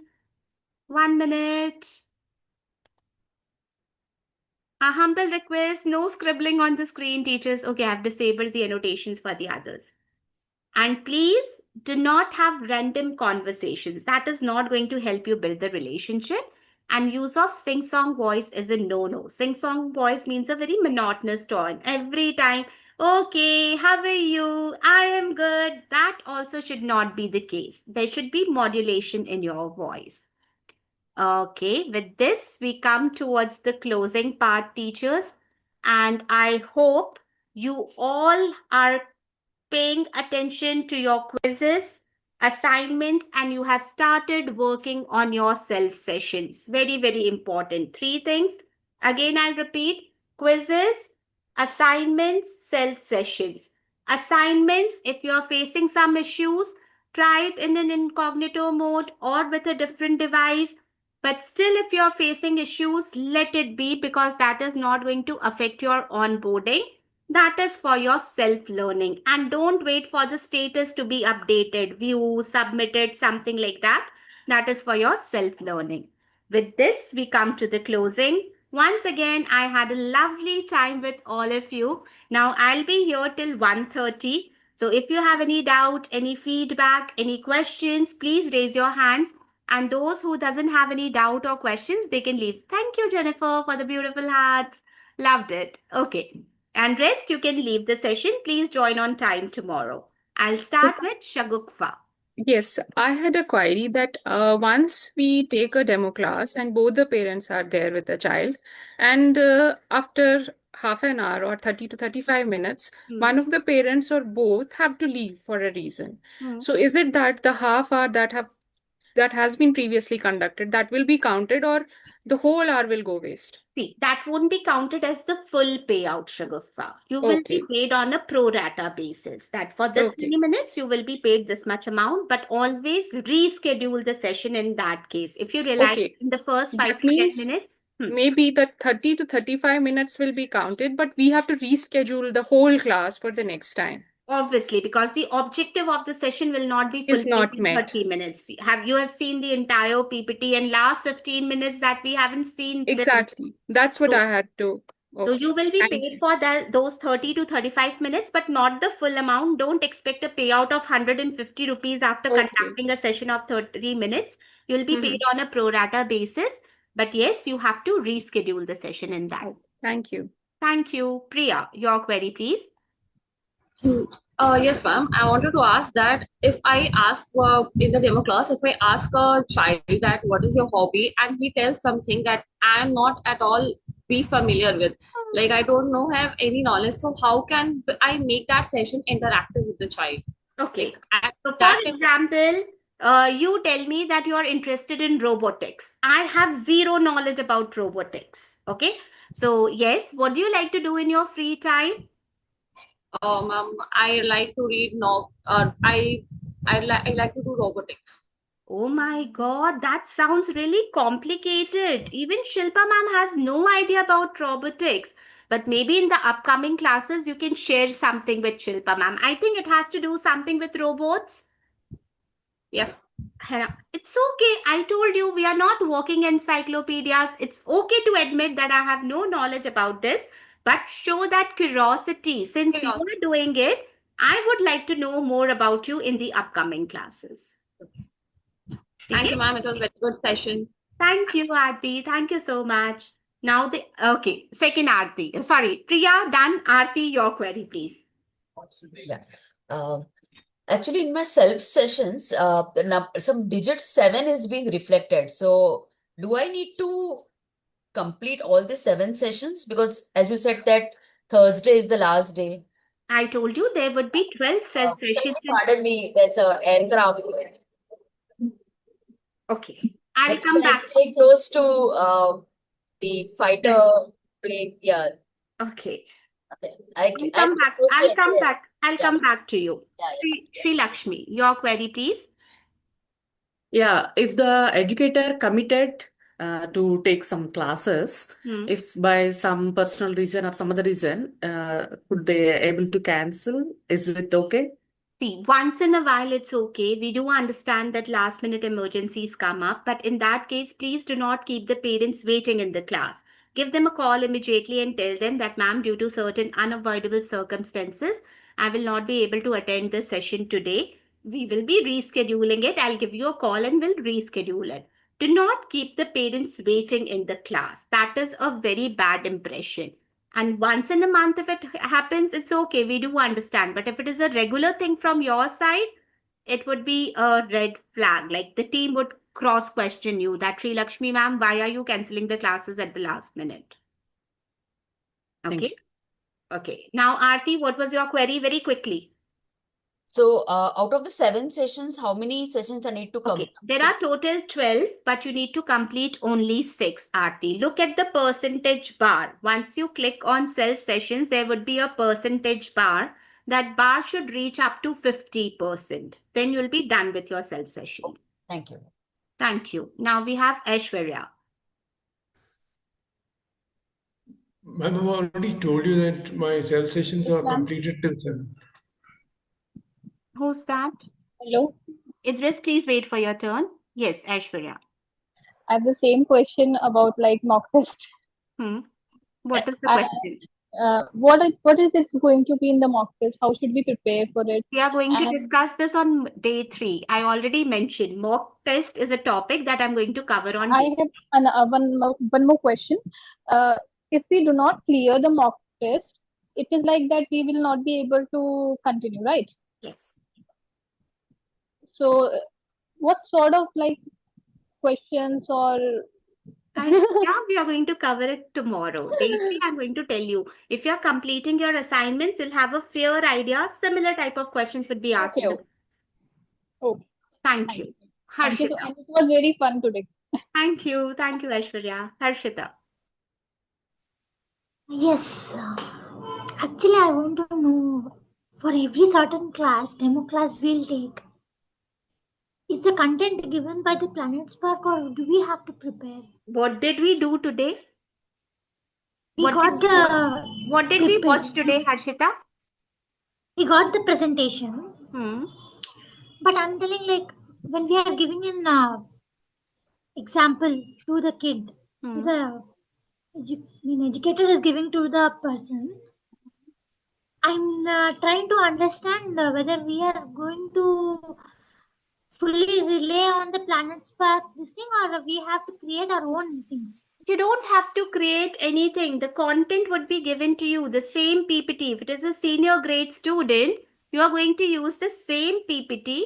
1 minute. A humble request, no scribbling on the screen, teachers. Okay, I've disabled the annotations for the others. And please do not have random conversations. That is not going to help you build the relationship. And use of sing-song voice is a no-no. Sing-song voice means a very monotonous tone. Every time, okay, how are you? I am good. That also should not be the case. There should be modulation in your voice. Okay, with this, we come towards the closing part, teachers. And I hope you all are paying attention to your quizzes, assignments, and you have started working on your self sessions. Very, very important. 3 things. Again, I'll repeat. Quizzes, assignments, self sessions. Assignments, if you're facing some issues, try it in an incognito mode or with a different device. But still, if you're facing issues, let it be, because that is not going to affect your onboarding. That is for your self-learning. And don't wait for the status to be updated, view, submitted, something like that. That is for your self-learning. With this, we come to the closing. Once again, I had a lovely time with all of you. Now, I'll be here till 1:30. So if you have any doubt, any feedback, any questions, please raise your hands. And those who doesn't have any doubt or questions, they can leave. Thank you, Jennifer, for the beautiful hearts. Loved it. Okay. And rest, you can leave the session. Please join on time tomorrow. I'll start with Shagufta. Yes, I had a query that once we take a demo class and both the parents are there with the child, and after half an hour or 30 to 35 minutes, one of the parents or both have to leave for a reason. So is it that the half hour that has been previously conducted that will be counted, or the whole hour will go waste? See, that won't be counted as the full payout, Shagufta. You will be Okay. paid on a pro rata basis. That for this Okay. many minutes, you will be paid this much amount, but always reschedule the session in that case. If you realize Okay. in the first 5 That to 10 means minutes, maybe the 30 to 35 minutes will be counted, but we have to reschedule the whole class for the next time. obviously, because the objective of the session will not be Is fulfilled not in met. 30 minutes. You have seen the entire PPT and last 15 minutes that we haven't seen. Exactly. That's what I had to. So you will be paid for those 30 to 35 minutes, but not the full amount. Don't expect a payout of 150 rupees after conducting a session of 30 minutes. You'll be paid on a pro rata basis. But yes, you have to reschedule the session in that. Thank you. Thank you. Priya, your query, please. Yes, ma'am. I wanted to ask that if I ask in the demo class, if I ask a child that what is your hobby, and he tells something that I am not at all be familiar with, like I don't know, have any knowledge. So how can I make that session interactive with the child? Okay. Like, So for example, you tell me that you are interested in robotics. I have zero knowledge about robotics. Okay. So yes, what do you like to do in your free time? I like to read I like to do robotics. Oh my God, that sounds really complicated. Even Shilpa ma'am has no idea about robotics. But maybe in the upcoming classes, you can share something with Shilpa ma'am. I think it has to do something with robots. Yes. It's okay. I told you we are not walking encyclopedias. It's okay to admit that I have no knowledge about this, but show that curiosity. Since you are doing it, I would like to know more about you in the upcoming classes. Thank you, ma'am. It was a very good session. Thank you, Aarti. Thank you so much. Now second Aarti. Sorry, Priya, done. Aarti, your query, please. Yeah. Actually, in my self sessions, some digit 7 is being reflected. So, do I need to complete all the 7 sessions? Because as you said that Thursday is the last day. I told you there would be 12 self sessions. Pardon me, there's an aircraft. Okay, I'll come back. Stay close to the fighter plane. Yeah. Okay. I'll come back. I'll come back to you. Sri Lakshmi, your query, please. Yeah, if the educator committed to take some classes, if by some personal reason or some other reason, could they able to cancel? Is it okay? See, once in a while it's okay. We do understand that last minute emergencies come up, but in that case, please do not keep the parents waiting in the class. Give them a call immediately and tell them that, ma'am, due to certain unavoidable circumstances, I will not be able to attend the session today. We will be rescheduling it. I'll give you a call and we'll reschedule it. Do not keep the parents waiting in the class. That is a very bad impression. And once in a month, if it happens, it's okay. We do understand. But if it is a regular thing from your side, it would be a red flag. Like the team would cross question you that Sri Lakshmi ma'am, why are you cancelling the classes at the last minute? Okay. Okay. Now, Aarti, what was your query? Very quickly. So, out of the 7 sessions, how many sessions I need to complete? There are total 12, but you need to complete only 6, Aarti. Look at the percentage bar. Once you click on self sessions, there would be a percentage bar. That bar should reach up to 50%. Then you'll be done with your self session. Thank you. Thank you. Now we have Aishwarya. Ma'am, I've already told you that my self sessions are completed till 7. Who's that? Hello. Idris, please wait for your turn. Yes, Aishwarya. I have the same question about like mock test. What is the question? What is it going to be in the mock test? How should we prepare for it? We are going to discuss this on day 3. I already mentioned mock test is a topic that I'm going to cover on. I have one more question. If we do not clear the mock test, it is like that we will not be able to continue, right? Yes. So, what sort of like questions or Yeah, we are going to cover it tomorrow. Day 3, I'm going to tell you. If you're completing your assignments, you'll have a fair idea. Similar type of questions would be asked in the. Okay. Thank you. Thank you. Harshita. And it was very fun today. Thank you. Thank you, Aishwarya. Harshita. Yes, actually, I want to know for every certain class, demo class we'll take, is the content given by the Planet Spark or do we have to prepare? What did we do today? We got the. What did we watch today, Harshita? We got the presentation. Hmm. But I'm telling, like, when we are giving an example to the kid, to the educator is giving to the person, I'm trying to understand whether we are going to fully rely on the Planet Spark this thing or we have to create our own things. You don't have to create anything. The content would be given to you, the same PPT. If it is a senior grade student, you are going to use the same PPT,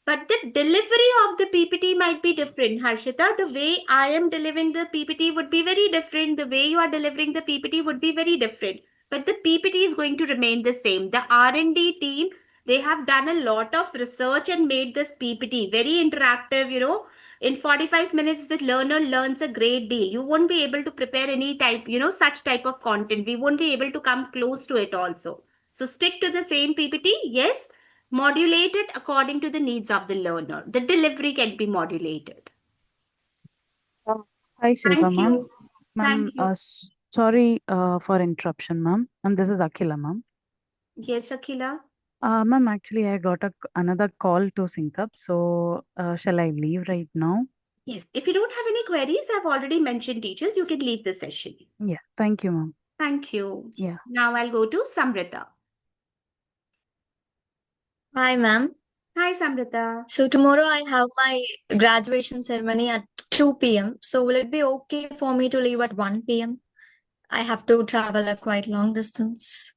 but the delivery of the PPT might be different. Harshita, the way I am delivering the PPT would be very different. The way you are delivering the PPT would be very different. But the PPT is going to remain the same. The R&D team, they have done a lot of research and made this PPT very interactive, In 45 minutes, the learner learns a great deal. You won't be able to prepare any type, such type of content. We won't be able to come close to it also. So stick to the same PPT. Yes, modulate it according to the needs of the learner. The delivery can be modulated. Hi, Shilpa Thank ma'am. you. Ma'am, Thank you. sorry for interruption, ma'am. This is Akhila, ma'am. Yes, Akhila. Ma'am, actually, I got another call to sync up. So, shall I leave right now? Yes. If you don't have any queries, I've already mentioned teachers. You can leave the session. Yeah, thank you, ma'am. Thank you. Yeah. Now I'll go to Samrita. Hi, ma'am. Hi, Samrita. So tomorrow I have my graduation ceremony at 2 p.m. So will it be okay for me to leave at 1 p.m.? I have to travel a quite long distance.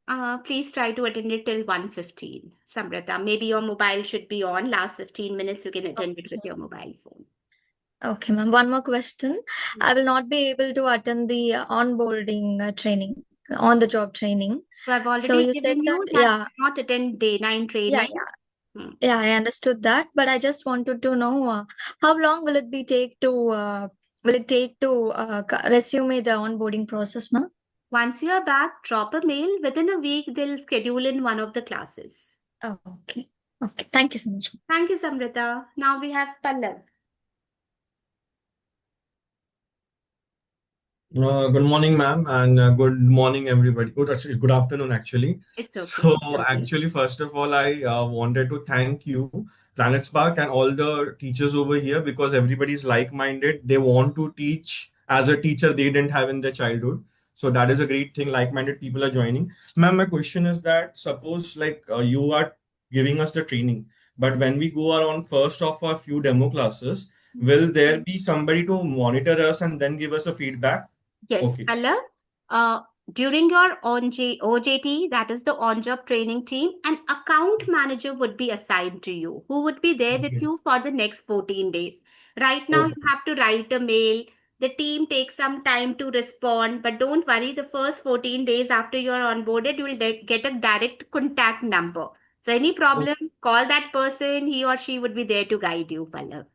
Please try to attend it till 1:15, Samrita. Maybe your mobile should be on. Last 15 minutes, you can attend it with your mobile phone. Okay, ma'am. One more question. I will not be able to attend the onboarding training, on the job training. So I've already So you said given you that, that yeah, not attend day 9 training. yeah. Yeah, I understood that, but I just wanted to know how long will it take to resume the onboarding process, ma'am? Once you are back, drop a mail. Within a week, they'll schedule in one of the classes. Oh, okay. Okay. Thank you so much. Thank you, Samrita. Now we have Pallav. Good morning, ma'am, and good morning, everybody. Good afternoon, actually. It's okay. So, actually, first of all, I wanted to thank you, Planet Spark, and all the teachers over here because everybody's like-minded. They want to teach as a teacher they didn't have in their childhood. So that is a great thing. Like-minded people are joining. Ma'am, my question is that suppose you are giving us the training, but when we go around first of a few demo classes, will there be somebody to monitor us and then give us a feedback? Yes, Okay. Pallav, during your OJT, that is the on-job training team, an account manager would be assigned to you, who would be there with you for the next 14 days. Right now, you have to write a mail. The team takes some time to respond, but don't worry, the first 14 days after you're onboarded, you will get a direct contact number. So any problem, call that person, he or she would be there to guide you, Pallav.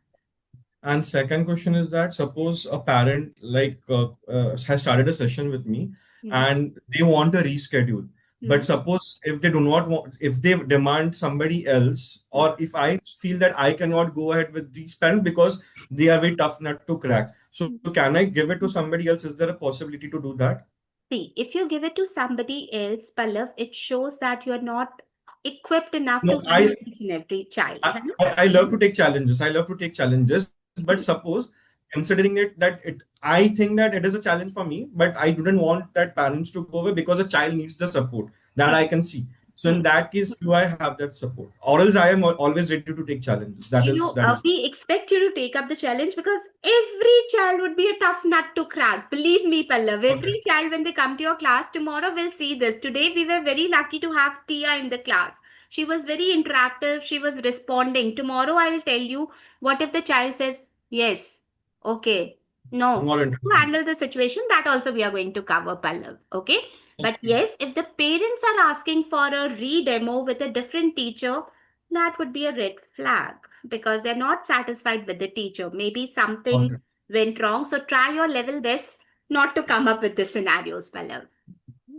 And second question is that suppose a parent has started a session with me and they want a reschedule. But suppose if they do not want, if they demand somebody else, or if I feel that I cannot go ahead with these parents because they are very tough nut to crack. So can I give it to somebody else? Is there a possibility to do that? See, if you give it to somebody else, Pallav, it shows that you're not equipped enough No, to handle each and every child. I love to take challenges. I love to take challenges. But suppose considering I think that it is a challenge for me, but I didn't want that parents to go away because a child needs the support that I can see. So in that case, do I have that support? Or else I am always ready to take challenges. That is. We expect you to take up the challenge because every child would be a tough nut to crack. Believe me, Pallav. Every child, when they come to your class, tomorrow will see this. Today, we were very lucky to have Tia in the class. She was very interactive. She was responding. Tomorrow I'll tell you, what if the child says, yes, okay, no, Not to interested. handle the situation, that also we are going to cover, Pallav. Okay. But yes, if the parents are asking for a re-demo with a different teacher, that would be a red flag because they're not satisfied with the teacher. Maybe something Okay. went wrong. So try your level best not to come up with the scenarios, Pallav.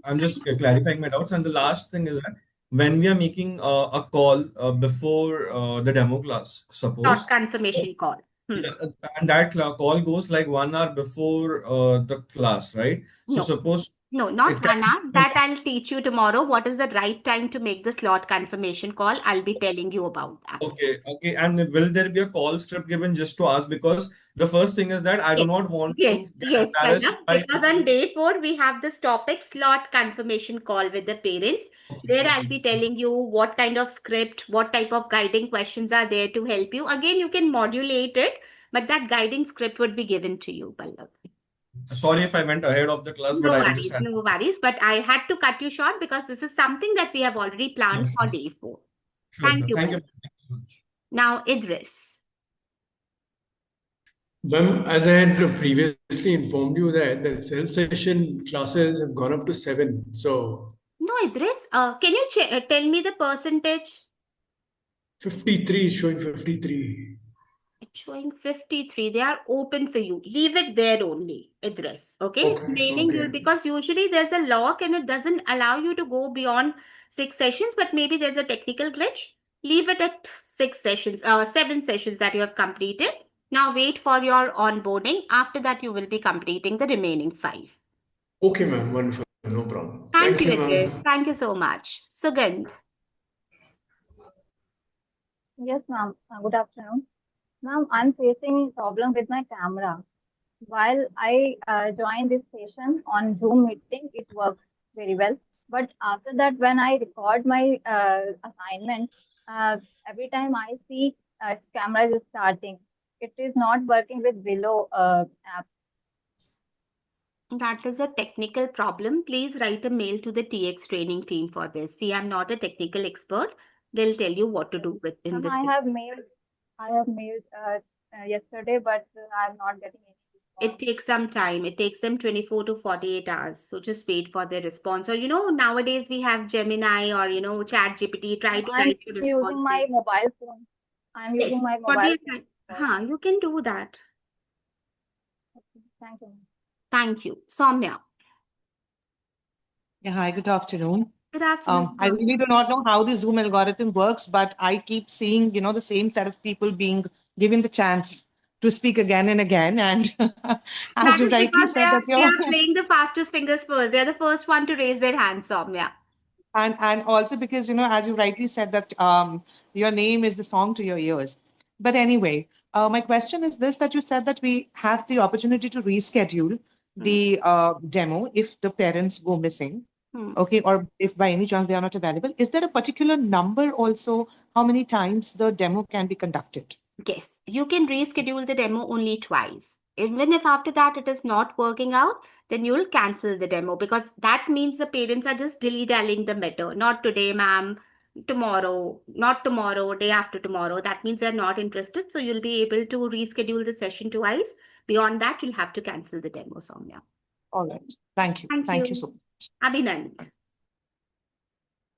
I'm just clarifying my doubts. And the last thing is that when we are making a call before the demo class, suppose, Not confirmation call. yeah, and that call goes like 1 hour before the class, right? So No. suppose No, not it can 1 hour. That I'll teach you tomorrow. What is the right time to make the slot confirmation call? I'll be telling you about that. Okay. And will there be a call script given just to ask? Because the first thing is that I do not want Yes, to get yes, embarrassed Pranav. by Because on day 4, we have this topic slot confirmation call with the parents. There I'll be telling you what kind of script, what type of guiding questions are there to help you. Again, you can modulate it, but that guiding script would be given to you, Pallav. Sorry if I went ahead of the class, No but I worries, just had. no worries. But I had to cut you short because this is something that we have already planned for day 4. Sure. Thank you, Thank you. Pallav. Now, Idris. Ma'am, as I had previously informed you that the self-session classes have gone up to 7. So No, Idris, can you tell me the percentage? 53 is showing 53. It's showing 53. They are open for you. Leave it there only, Idris. Okay? Meaning okay. you'll, because usually there's a lock and it doesn't allow you to go beyond 6 sessions, but maybe there's a technical glitch. Leave it at 7 sessions that you have completed. Now wait for your onboarding. After that, you will be completing the remaining 5. Okay, ma'am. Wonderful. No problem. Thank you, ma'am. Idris. Thank you so much. Sugandh. Yes, ma'am. Good afternoon. Ma'am, I'm facing problem with my camera. While I join this session on Zoom meeting, it works very well. But after that, when I record my assignment, every time I see camera is starting. It is not working with Willow app. That is a technical problem. Please write a mail to the TX training team for this. See, I'm not a technical expert. They'll tell you what to do within Ma'am, this. I have mailed yesterday, but I'm not getting any response. It takes some time. It takes them 24 to 48 hours. So just wait for their response. Or, nowadays we have Gemini or, ChatGPT. Try to I'm write your response. using my mobile phone. I'm Yes, using my for mobile the phone. you can do that. Thank you. Thank you. Soumya. Yeah, hi, good afternoon. Good afternoon. I really do not know how the Zoom algorithm works, but I keep seeing, the same set of people being given the chance to speak again and again. And That as you is rightly because said that they are playing the fastest fingers first. They're the first one to raise their hand, Soumya. and also because, as you rightly said that your name is the song to your ears. But anyway, my question is this, that you said that we have the opportunity to reschedule the demo if the parents go missing. Okay, or if by any chance they are not available. Is there a particular number also, how many times the demo can be conducted? Yes, you can reschedule the demo only twice. Even if after that it is not working out, then you'll cancel the demo because that means the parents are just dilly-dallying the matter. Not today, ma'am, tomorrow, not tomorrow, day after tomorrow. That means they're not interested. So you'll be able to reschedule the session twice. Beyond that, you'll have to cancel the demo, Soumya. All right. Thank you. Thank you so much. Abhinand.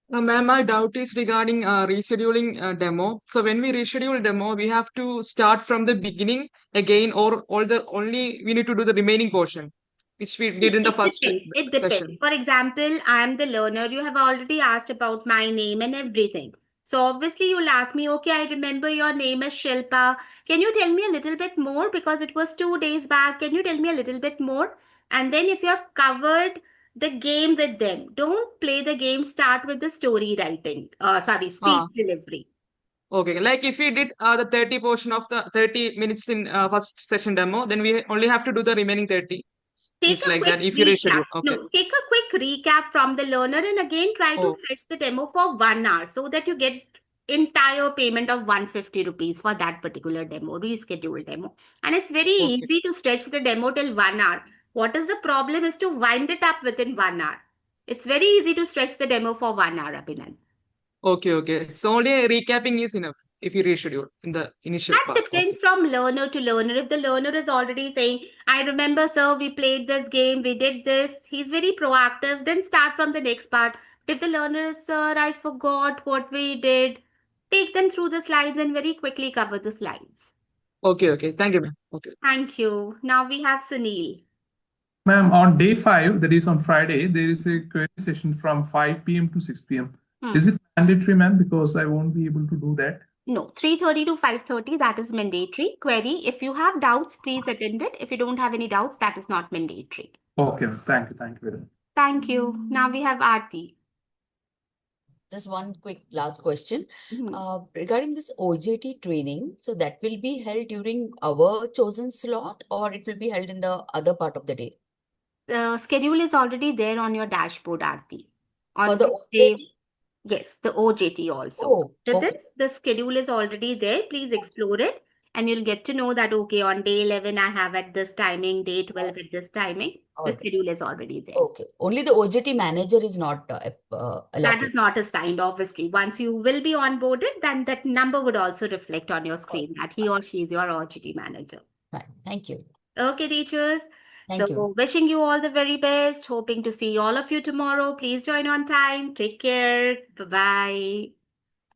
Ma'am, my doubt is regarding rescheduling demo. So when we reschedule demo, we have to start from the beginning again, or only we need to do the remaining portion, which we did in the first It depends. session. For example, I am the learner. You have already asked about my name and everything. So obviously you'll ask me, okay, I remember your name is Shilpa. Can you tell me a little bit more? Because it was 2 days back. Can you tell me a little bit more? And then if you have covered the game with them, don't play the game, start with the story writing. Speech delivery. Okay, like if we did the 30 portion of the 30 minutes in first session demo, then we only have to do the remaining 30. Take It's a like quick that if you reschedule. recap. Okay. No, take a quick recap from the learner and again try to stretch the demo for 1 hour so that you get entire payment of 150 rupees for that particular demo, rescheduled demo. And it's very easy to stretch the demo till 1 hour. What is the problem is to wind it up within 1 hour. It's very easy to stretch the demo for 1 hour, Abhinand. Okay. So only recapping is enough if you reschedule in the initial That part. depends from learner to learner. If the learner is already saying, I remember, sir, we played this game, we did this, he's very proactive, then start from the next part. If the learner is, sir, I forgot what we did, take them through the slides and very quickly cover the slides. Okay. Thank you, ma'am. Okay. Thank you. Now we have Sunil. Ma'am, on day 5, that is on Friday, there is a query session from 5 p.m. to 6 p.m. Is it mandatory, ma'am? Because I won't be able to do that. No, 3:30 to 5:30, that is mandatory. Query, if you have doubts, please attend it. If you don't have any doubts, that is not mandatory. Okay, ma'am. Thank you. Thank you very much. Thank you. Now we have Aarti. Just one quick last question. Regarding this OJT training, so that will be held during our chosen slot or it will be held in the other part of the day? The schedule is already there on your dashboard, Aarti. For the OJT? Yes, the OJT also. Oh, To okay. this, the schedule is already there. Please explore it and you'll get to know that, okay, on day 11, I have at this timing, day 12 at this timing. The Alright. schedule is already there. Okay. Only the OJT manager is not That allotted. is not assigned, obviously. Once you will be onboarded, then that number would also reflect on your screen that he or she is your OJT manager. Fine. Thank you. Okay, teachers. Thank So you. wishing you all the very best. Hoping to see all of you tomorrow. Please join on time. Take care. Bye-bye.